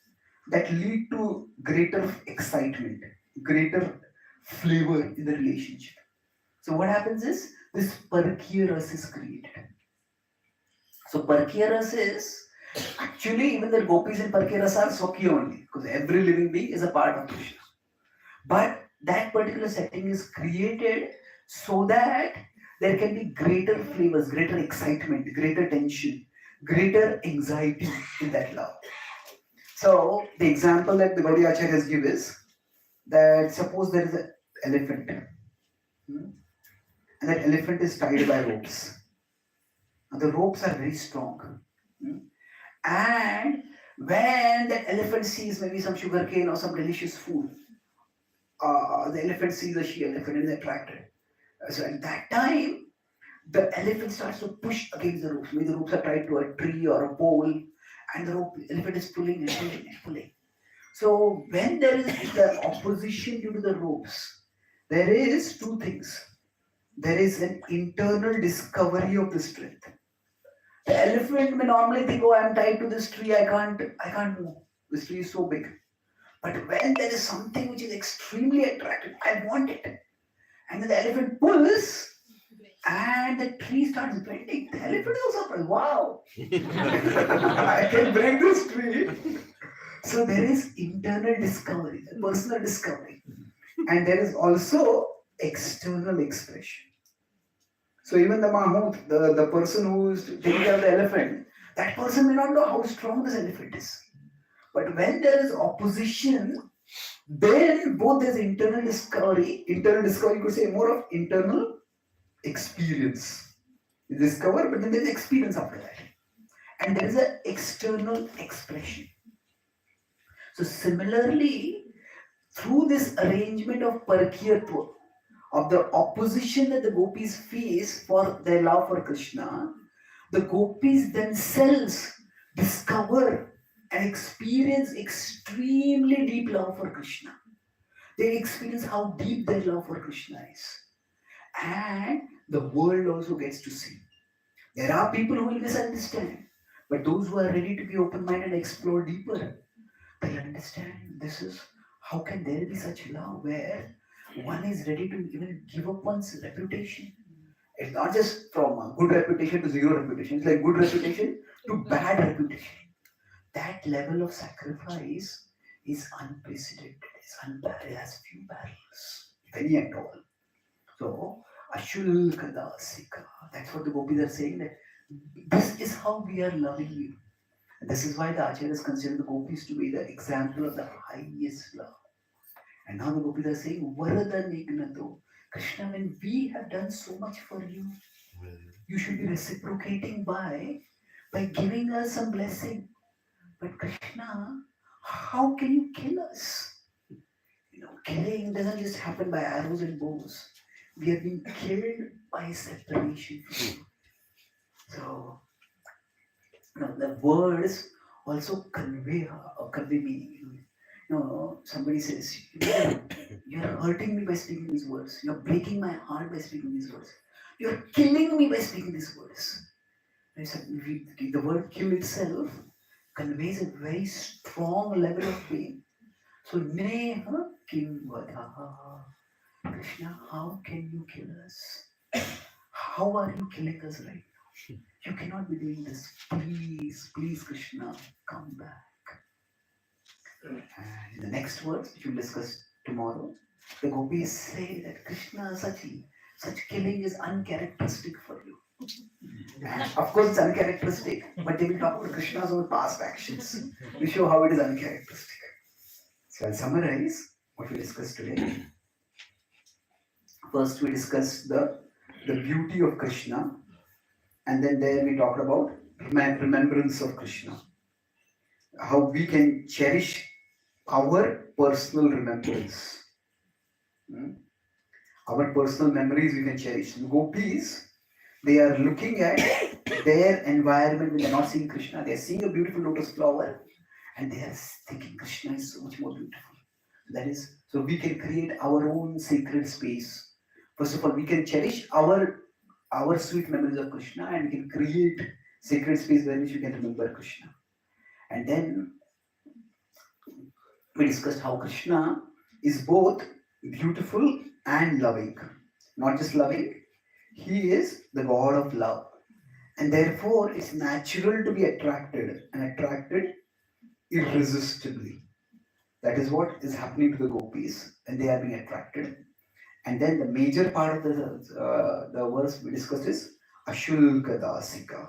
that lead to greater excitement, greater flavor in the relationship. So what happens is this Parkiya Ras is created. So Parkiya Ras is actually, even the gopis in Parkiya Ras are Swakya only, because every living being is a part of Krishna. But that particular setting is created so that there can be greater flavors, greater excitement, greater tension, greater anxiety in that love. So the example that the Gaudiya Acharyas give is that suppose there is an elephant, and that elephant is tied by ropes. Now the ropes are very strong. And when the elephant sees maybe some sugarcane or some delicious food, the elephant sees the she-elephant and is attracted. So at that time, the elephant starts to push against the ropes. Maybe the ropes are tied to a tree or a pole, and the elephant is pulling and pulling and pulling. So when there is the opposition due to the ropes, there is two things. There is an internal discovery of the strength. The elephant may normally think, oh, I'm tied to this tree, I can't move. This tree is so big. But when there is something which is extremely attractive, I want it. And then the elephant pulls, and the tree starts bending. The elephant is also surprised. Wow! I can break this tree. So there is internal discovery, personal discovery. And there is also external expression. So even the Mahout, the person who is taking care of the elephant, that person may not know how strong this elephant is. But when there is opposition, then both there's internal discovery you could say more of internal experience. You discover, but then there's experience after that. And there is an external expression. So similarly, through this arrangement of parakiyatva, of the opposition that the gopis face for their love for Krishna, the gopis themselves discover and experience extremely deep love for Krishna. They experience how deep their love for Krishna is. And the world also gets to see. There are people who will misunderstand, but those who are ready to be open-minded and explore deeper, they understand this is, how can there be such love where one is ready to even give up one's reputation? It's not just from a good reputation to zero reputation. It's like good reputation to bad reputation. That level of sacrifice is unprecedented. It's unparalleled. It has few parallels, if any at all. So, Ashulka Dasika. That's what the gopis are saying, that this is how we are loving you. And this is why the acharyas consider the gopis to be the example of the highest love. And now the gopis are saying, Varada Nignato. Krishna, when we have done so much for you, you should be reciprocating by giving us some blessing. But Krishna, how can you kill us? Killing doesn't just happen by arrows and bows. We have been killed by separation from you. So, the words also convey meaning. Somebody says, you're hurting me by speaking these words. You're breaking my heart by speaking these words. You're killing me by speaking these words. The word kill itself conveys a very strong level of pain. So, Neha Kim Vadaha. Krishna, how can you kill us? How are you killing us right now? You cannot be doing this. Please, please, Krishna, come back. And in the next words, which we'll discuss tomorrow, the gopis say that Krishna, such killing is uncharacteristic for you. And of course, it's uncharacteristic, but they will talk about Krishna's own past actions to show how it is uncharacteristic. So I'll summarize what we discussed today. First, we discussed the beauty of Krishna, and then there we talked about remembrance of Krishna. How we can cherish our personal remembrance. Our personal memories we can cherish. The gopis, they are looking at their environment when they are not seeing Krishna. They are seeing a beautiful lotus flower and they are thinking Krishna is so much more beautiful. That is, so we can create our own sacred space. First of all, we can cherish our sweet memories of Krishna and we can create sacred space where which we can remember Krishna. And then we discussed how Krishna is both beautiful and loving. Not just loving, he is the God of love. And therefore, it's natural to be attracted and attracted irresistibly. That is what is happening to the gopis and they are being attracted. And then the major part of the verse we discussed is Ashulka Dasika.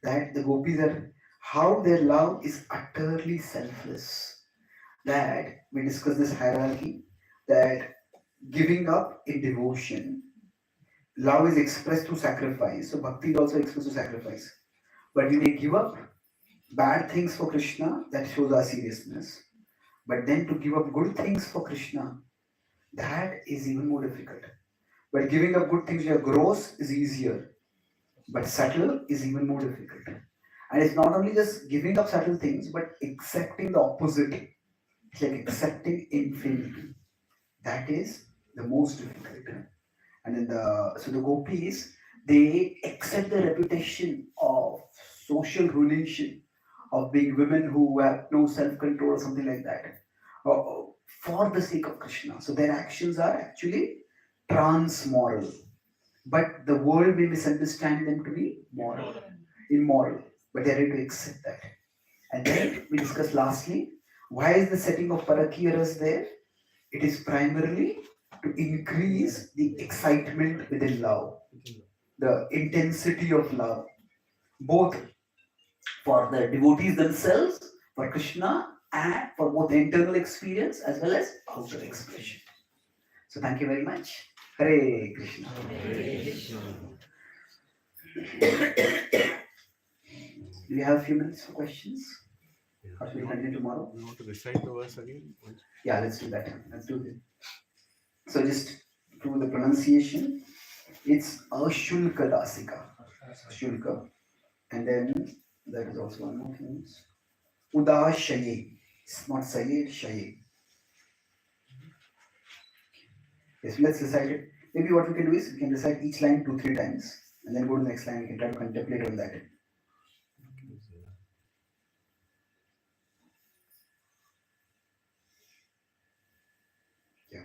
That the gopis are, how their love is utterly selfless. That we discussed this hierarchy, that giving up in devotion, love is expressed through sacrifice. So bhakti is also expressed through sacrifice. But when they give up bad things for Krishna, that shows our seriousness. But then to give up good things for Krishna, that is even more difficult. But giving up good things which are gross is easier. But subtle is even more difficult. And it's not only just giving up subtle things, but accepting the opposite. It's like accepting infinity. That is the most difficult. And so the gopis, they accept the reputation of social rulership, of being women who have no self-control or something like that, for the sake of Krishna. So their actions are actually trans-moral. But the world may misunderstand them to be moral, immoral. But they are ready to accept that. And then we discussed lastly, why is the setting of Parakiyaras there? It is primarily to increase the excitement within love. the intensity of love, both for the devotees themselves, for Krishna, and for both internal experience as well as outer expression. So thank you very much. Hare Krishna. Do you have a few minutes for questions? Or should we continue tomorrow? You want to recite the verse again? Yeah, let's do that. Let's do it. So just through the pronunciation, it's Ashulka Dasika. Ashulka. And then there is also one more thing. Udashaye. It's not Saye, Shaye. Yes, let's recite it. Maybe what we can do is we can recite each line 2-3 times and then go to the next line. We can try to contemplate on that. Yeah.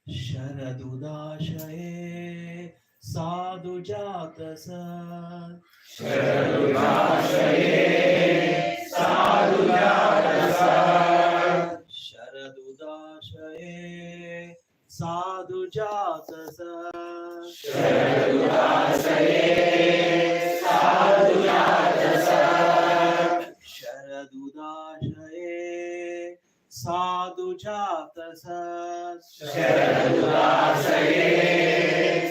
Sharadudashaye sadhu jatasa. Sharadudashaye sadhu jatasa. Sharadudashaye sadhu jatasa. Sharadudashaye sadhu jatasa. Sharadudashaye sadhu jatasa. Sharadudashaye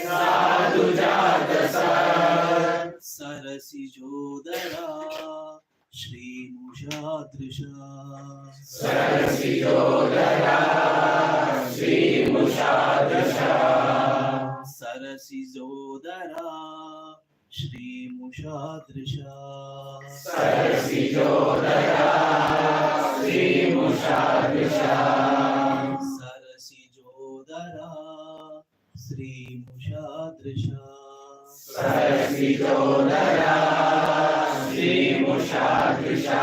sadhu jatasa. Sarasi jodara Shri Mushadrisha. Sarasi jodara Shri Mushadrisha. Sarasi jodara Shri Mushadrisha. Sarasi jodara Shri Mushadrisha. Sarasi jodara Shri Mushadrisha. Sarasi jodara Shri Mushadrisha.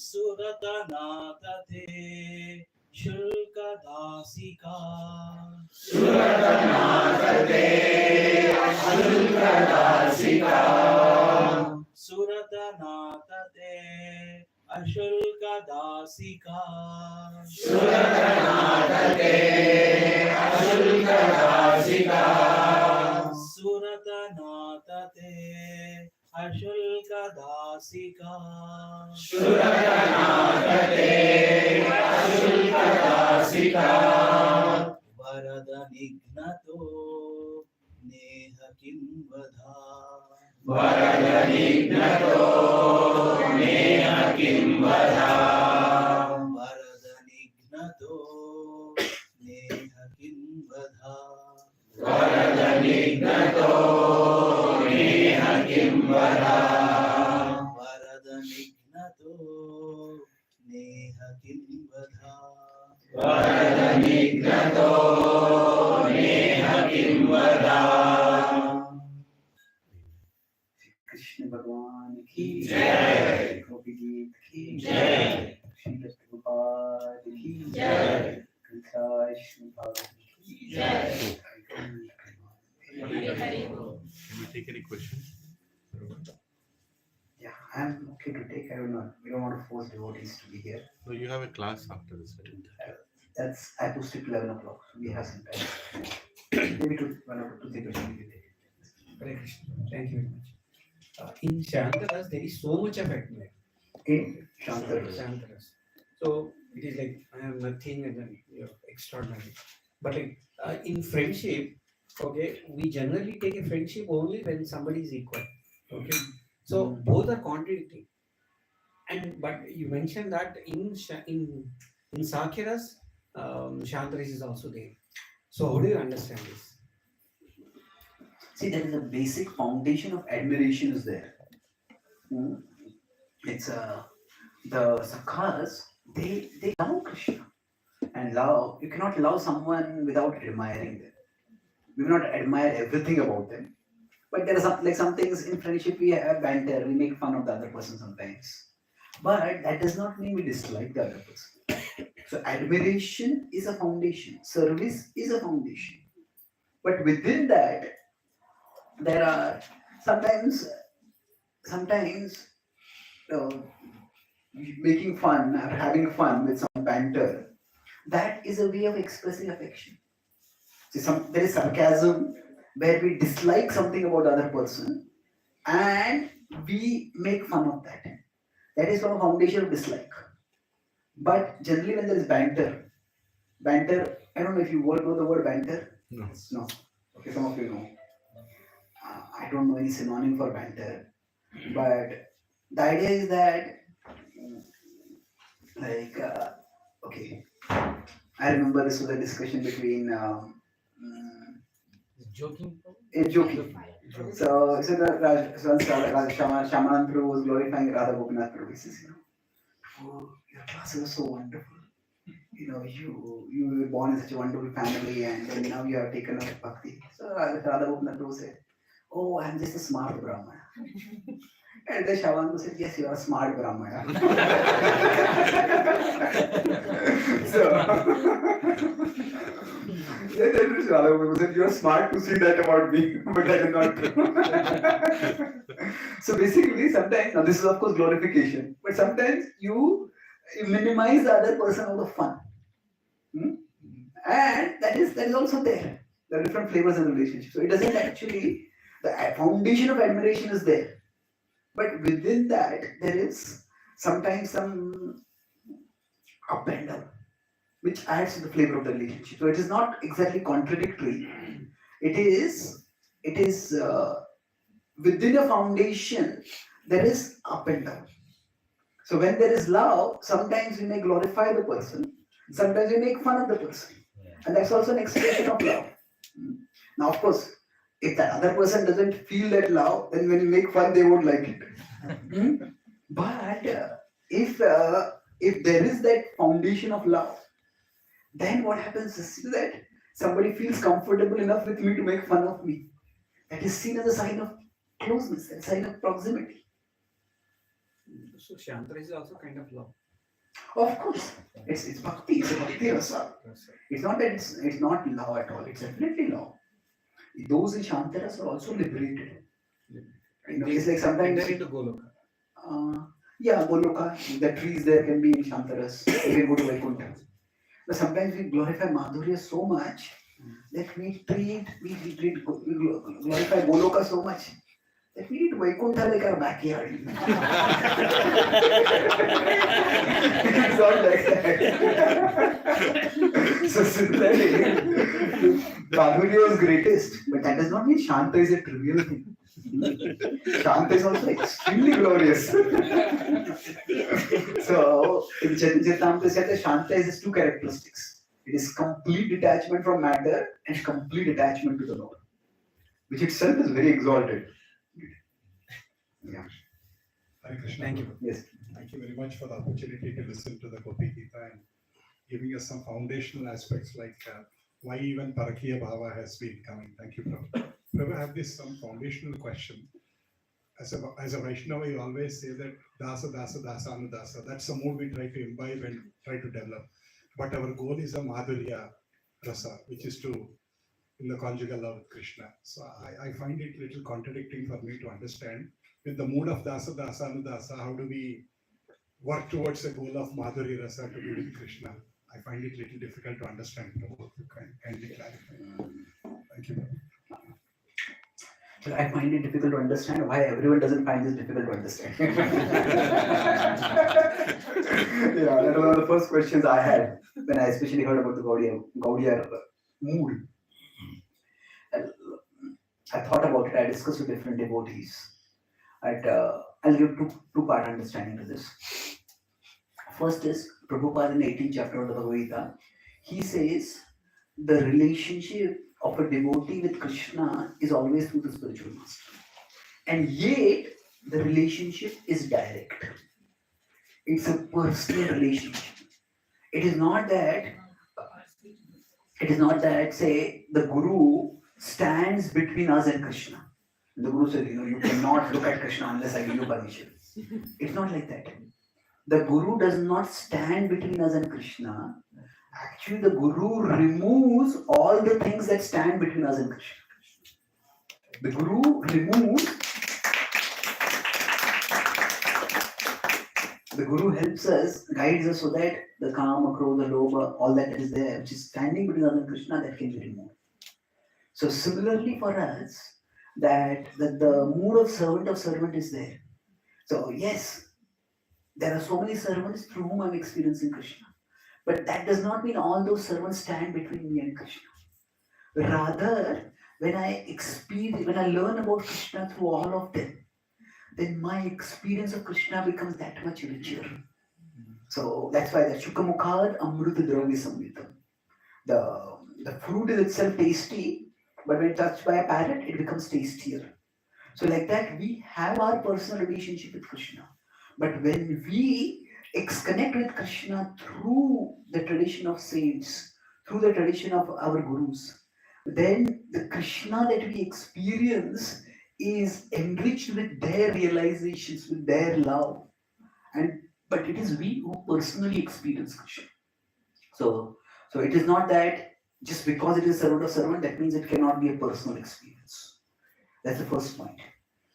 Suratanate Shulka Dasika. Suratanate Shulka Dasika. Suratanate Ashulka Dasika. Suratanate Ashulka Dasika. Suratanate Ashulka Dasika. Suratanate Ashulka Dasika. Varadanignato Neha Kimbadha. Varadanignato Neha Kimbadha. Varadanignato Neha Kimbadha. Varadanignato Neha Kimbadha. Varadanignato Neha Kimbadha. Varadanignato Neha Kimbadha. Krishna Bhagwan ki Jai. Gopi Gita ki Jai. Srila Prabhupada ki Jai. Krishna ki Jai. Can we take any questions? Yeah, I'm okay to take. I don't know. We don't want to force devotees to be here. No, you have a class after this, right? That's I posted 11 o'clock, so we have some time. Maybe 1 or 2 questions we can take. Hare Krishna. Thank you very much. In Shantaras, there is so much of admiration. In Shantaras. Shantaras. So it is like I am nothing and then you're extraordinary. But like in friendship, okay, we generally take a friendship only when somebody is equal. Okay. So both are contradicting. And but you mentioned that in Sakyaras, Shantaras is also there. So how do you understand this? See, there is a basic foundation of admiration is there. It's the Sakhas, they love Krishna. And love, you cannot love someone without admiring them. We will not admire everything about them. But there are some things in friendship we have banter, we make fun of the other person sometimes. But that does not mean we dislike the other person. So admiration is a foundation, service is a foundation. But within that, there are sometimes making fun or having fun with some banter. That is a way of expressing affection. See, there is sarcasm where we dislike something about the other person and we make fun of that. That is from a foundation of dislike. But generally, when there is banter, I don't know if you know the word banter. No. No. Okay, some of you know. I don't know any synonym for banter. But the idea is that, like, okay, I remember this was a discussion between Joking. joking. So Shamanand Prabhu was glorifying Radha Gopinath Prabhu. He says, oh, your classes are so wonderful. You were born in such a wonderful family, and then now you have taken up bhakti. So Radha Gopinath Prabhu said, oh, I'm just a smart Brahmana. And then Shamanand said, yes, you are a smart Brahmana. Then Radha Gopinath said, you are smart to see that about me, but that is not true. So basically, sometimes, now this is of course glorification, but sometimes you minimize the other person out of fun. And that is also there. There are different flavors in the relationship. So it doesn't actually, the foundation of admiration is there. But within that, there is sometimes some up and down, which adds to the flavor of the relationship. So it is not exactly contradictory. It is within a foundation, there is up and down. So when there is love, sometimes we may glorify the person, sometimes we make fun of the person. And that's also an expression of love. Now, of course, if that other person doesn't feel that love, then when you make fun, they won't like it. But if there is that foundation of love, then what happens is that somebody feels comfortable enough with me to make fun of me. That is seen as a sign of closeness, a sign of proximity. So Shantara is also kind of love. Of course, it's bhakti, it's a bhakti rasa. It's not that it's not love at all, it's definitely love. Those in Shantaras are also liberated. It's like sometimes. Enter into Goloka. Yeah, Goloka, the trees there can be in Shantaras, you can go to Vaikuntha. But sometimes we glorify Madhurya so much that we glorify Goloka so much that we need Vaikuntha like our backyard. It's not like that. So similarly, Madhurya is greatest, but that does not mean Shanta is a trivial thing. Shanta is also extremely glorious. So, in Chaitanya Charan Prabhuji said that Shanta has two characteristics. It is complete detachment from matter and complete attachment to the Lord, which itself is very exalted. Yeah. Hare Krishna. Thank you. Yes. Thank you very much for the opportunity to listen to the Gopi Gita and giving us some foundational aspects like why even Parakiya Bhava has been coming. Thank you, Prabhu. Prabhu, I have this some foundational question. As a Vaishnava, you always say that Dasa, Dasa, Dasa, Anudasa. That's the mood we try to imbibe and try to develop. But our goal is a Madhurya Rasa, which is to in the conjugal love with Krishna. So I find it a little contradicting for me to understand. With the mood of Dasa, Dasa, Anudasa, how do we work towards the goal of Madhurya Rasa to be with Krishna? I find it a little difficult to understand. Prabhu, you can kindly clarify. Thank you, Prabhu. Well, I find it difficult to understand why everyone doesn't find this difficult to understand. Yeah, that was one of the first questions I had when I especially heard about the Gaudiya mood. I thought about it, I discussed with different devotees. I'll give two-part understanding to this. First is Prabhupada in the 18th chapter of the Bhagavad Gita. He says the relationship of a devotee with Krishna is always through the spiritual master. And yet, the relationship is direct. It's a personal relationship. It is not that, say, the Guru stands between us and Krishna. The Guru says, you cannot look at Krishna unless I give you permission. It's not like that. The Guru does not stand between us and Krishna. Actually, the Guru removes all the things that stand between us and Krishna. The Guru helps us, guides us so that the Kama, Krodha, Lobha, all that is there, which is standing between us and Krishna, that can be removed. So similarly for us, that the mood of servant is there. So yes, there are so many servants through whom I'm experiencing Krishna. But that does not mean all those servants stand between me and Krishna. Rather, when I learn about Krishna through all of them, then my experience of Krishna becomes that much richer. So that's why the Shukamukhad Amrita Dravya Samvitam. The fruit is itself tasty, but when touched by a parrot, it becomes tastier. So like that, we have our personal relationship with Krishna. But when we connect with Krishna through the tradition of saints, through the tradition of our gurus, then the Krishna that we experience is enriched with their realizations, with their love. But it is we who personally experience Krishna. So it is not that just because it is servant of servant, that means it cannot be a personal experience. That's the first point.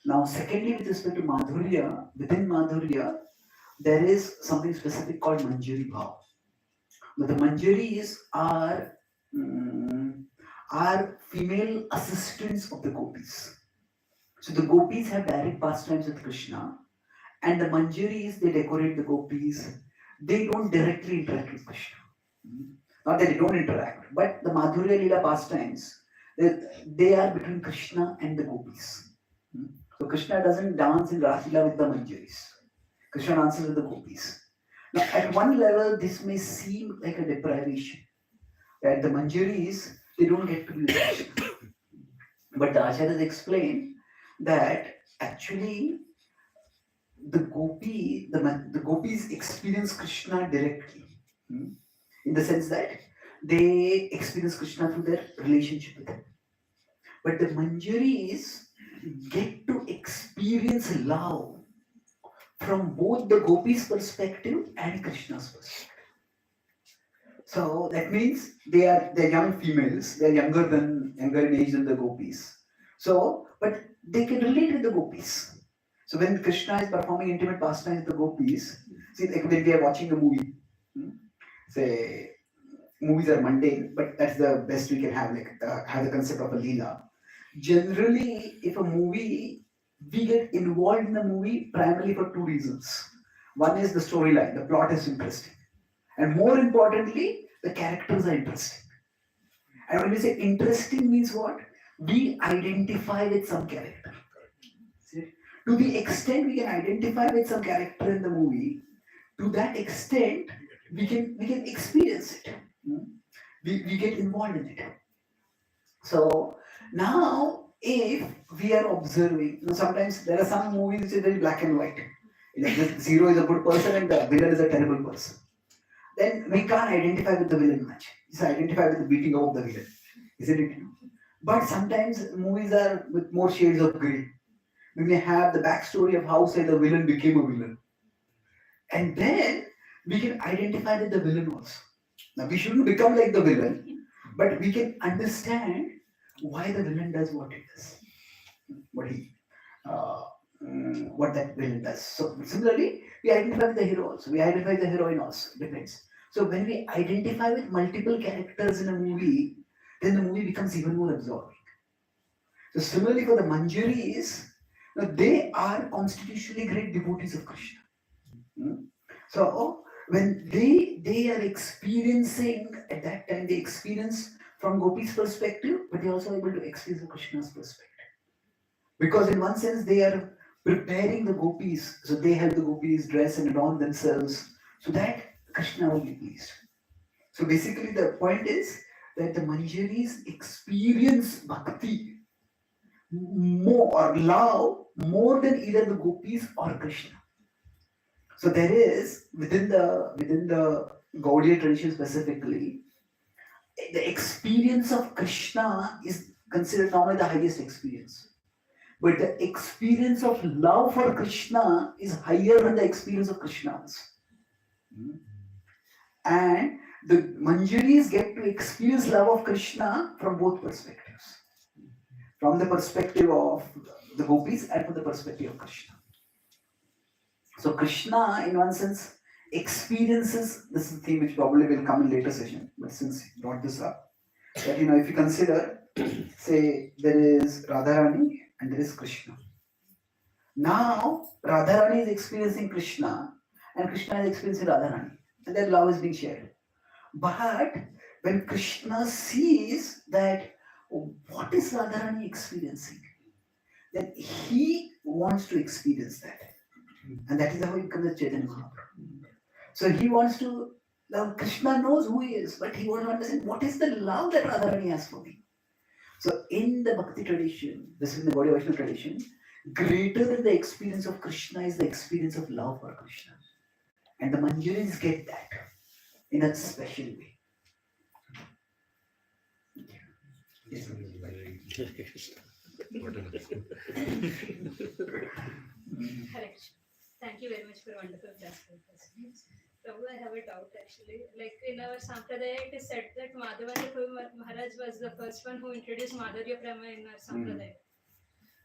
Now, secondly, with respect to Madhurya, within Madhurya, there is something specific called Manjari Bhav. But the Manjaris are female assistants of the gopis. So the gopis have direct pastimes with Krishna, and the Manjaris, they decorate the gopis. They don't directly interact with Krishna. Not that they don't interact, but the Madhurya Leela pastimes, they are between Krishna and the gopis. So Krishna doesn't dance in Rasila with the Manjaris. Krishna dances with the gopis. Now, at one level, this may seem like a deprivation. That the Manjaris, they don't get to be with Krishna. But the Acharyas explain that actually the gopis experience Krishna directly. In the sense that they experience Krishna through their relationship with him. But the Manjaris get to experience love from both the gopis' perspective and Krishna's perspective. So that means they're young females, they're younger in age than the gopis. So, but they can relate with the gopis. So when Krishna is performing intimate pastimes with the gopis, see, like when we are watching a movie, say movies are mundane, but that's the best we can have, like have the concept of a Leela. Generally, if a movie, we get involved in the movie primarily for two reasons. One is the storyline, the plot is interesting. And more importantly, the characters are interesting. And when we say interesting means what? We identify with some character. See? To the extent we can identify with some character in the movie, to that extent we can experience it. We get involved in it. So now, if we are observing, sometimes there are some movies which are very black and white. Like this hero is a good person and the villain is a terrible person. Then we can't identify with the villain much. Just identify with the beating of the villain, isn't it? But sometimes movies are with more shades of grey. We may have the backstory of how, say, the villain became a villain. And then we can identify with the villain also. Now, we shouldn't become like the villain, but we can understand why the villain does what it does, what that villain does. So similarly, we identify with the hero also. We identify with the heroine also. Depends. So when we identify with multiple characters in a movie, then the movie becomes even more absorbing. So similarly for the Manjaris, they are constitutionally great devotees of Krishna. So when they are experiencing, at that time they experience from Gopi's perspective, but they are also able to experience Krishna's perspective. Because in one sense they are preparing the gopis, so they help the gopis dress and adorn themselves, so that Krishna will be pleased. So basically the point is that the Manjaris experience bhakti more, or love, more than either the gopis or Krishna. So there is, within the Gaudiya tradition specifically, the experience of Krishna is considered normally the highest experience. But the experience of love for Krishna is higher than the experience of Krishna's. And the Manjaris get to experience love of Krishna from both perspectives. From the perspective of the gopis and from the perspective of Krishna. So Krishna, in one sense, experiences, this is the theme which probably will come in later session, but since you brought this up, that if you consider say there is Radharani and there is Krishna. Now Radharani is experiencing Krishna and Krishna is experiencing Radharani, and their love is being shared. But when Krishna sees that, oh, what is Radharani experiencing, then he wants to experience that. And that is how he becomes Chaitanya Mahaprabhu. So he wants to, now Krishna knows who he is, but he wants to understand what is the love that Radharani has for me. So in the Bhakti tradition, this is in the Gaudiya Vaishnava tradition, greater than the experience of Krishna is the experience of love for Krishna. And the Manjaris get that in a special way. Yes. Correct. Thank you very much for wonderful classical questions. Prabhu, I have a doubt actually. Like in our Sampradaya, it is said that Madhavendra Prabhu Maharaj was the first one who introduced Madhurya Prema in our Sampradaya.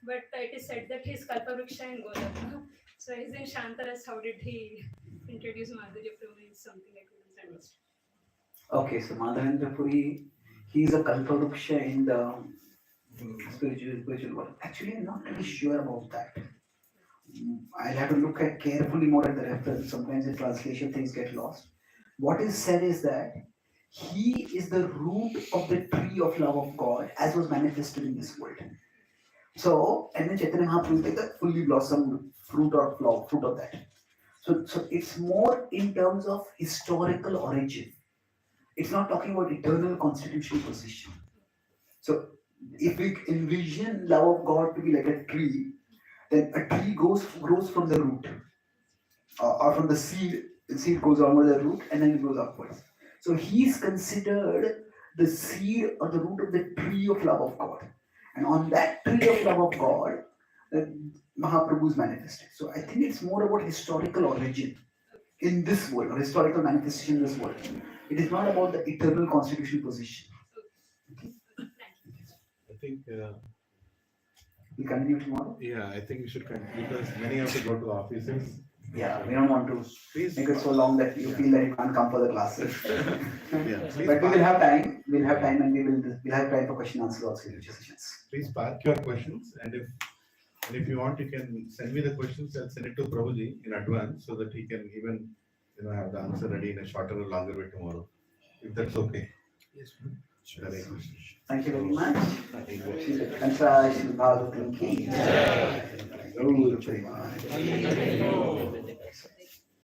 But it is said that he is Kalpavruksha in Golak. So he's in Shantaras. How did he introduce Madhurya Prema is something I couldn't understand. Okay, so Madhavendra Puri, he is a Kalpavruksha in the spiritual world. Actually, I'm not really sure about that. I'll have to look at carefully more at the reference. Sometimes the translation things get lost. What is said is that he is the root of the tree of love of God as was manifested in this world. So, and then Chaitanya Mahaprabhu is like the fully blossomed fruit or flower, fruit of that. So it's more in terms of historical origin. It's not talking about eternal constitutional position. So if we envision love of God to be like a tree, then a tree grows from the root, or from the seed. The seed goes onward the root and then it goes upwards. So he is considered the seed or the root of the tree of love of God. And on that tree of love of God, Mahaprabhu is manifested. So I think it's more about historical origin in this world, or historical manifestation in this world. It is not about the eternal constitutional position. I think, We continue tomorrow? yeah, I think we should continue because many have to go to offices. Yeah, we don't want to Please, make it so long that you feel that you can't come for the classes. yeah, please But we will park, have time. We'll have time and we'll have time for question and answers also in future sessions. please park your questions, and if you want, you can send me the questions and send it to Prabhuji in advance so that he can even, have the answer ready in a shorter or longer way tomorrow. If that's okay. Yes. Hare Krishna. Thank you very much. Kansa Shri Bhagavatam ki jai. Gaur Premanand.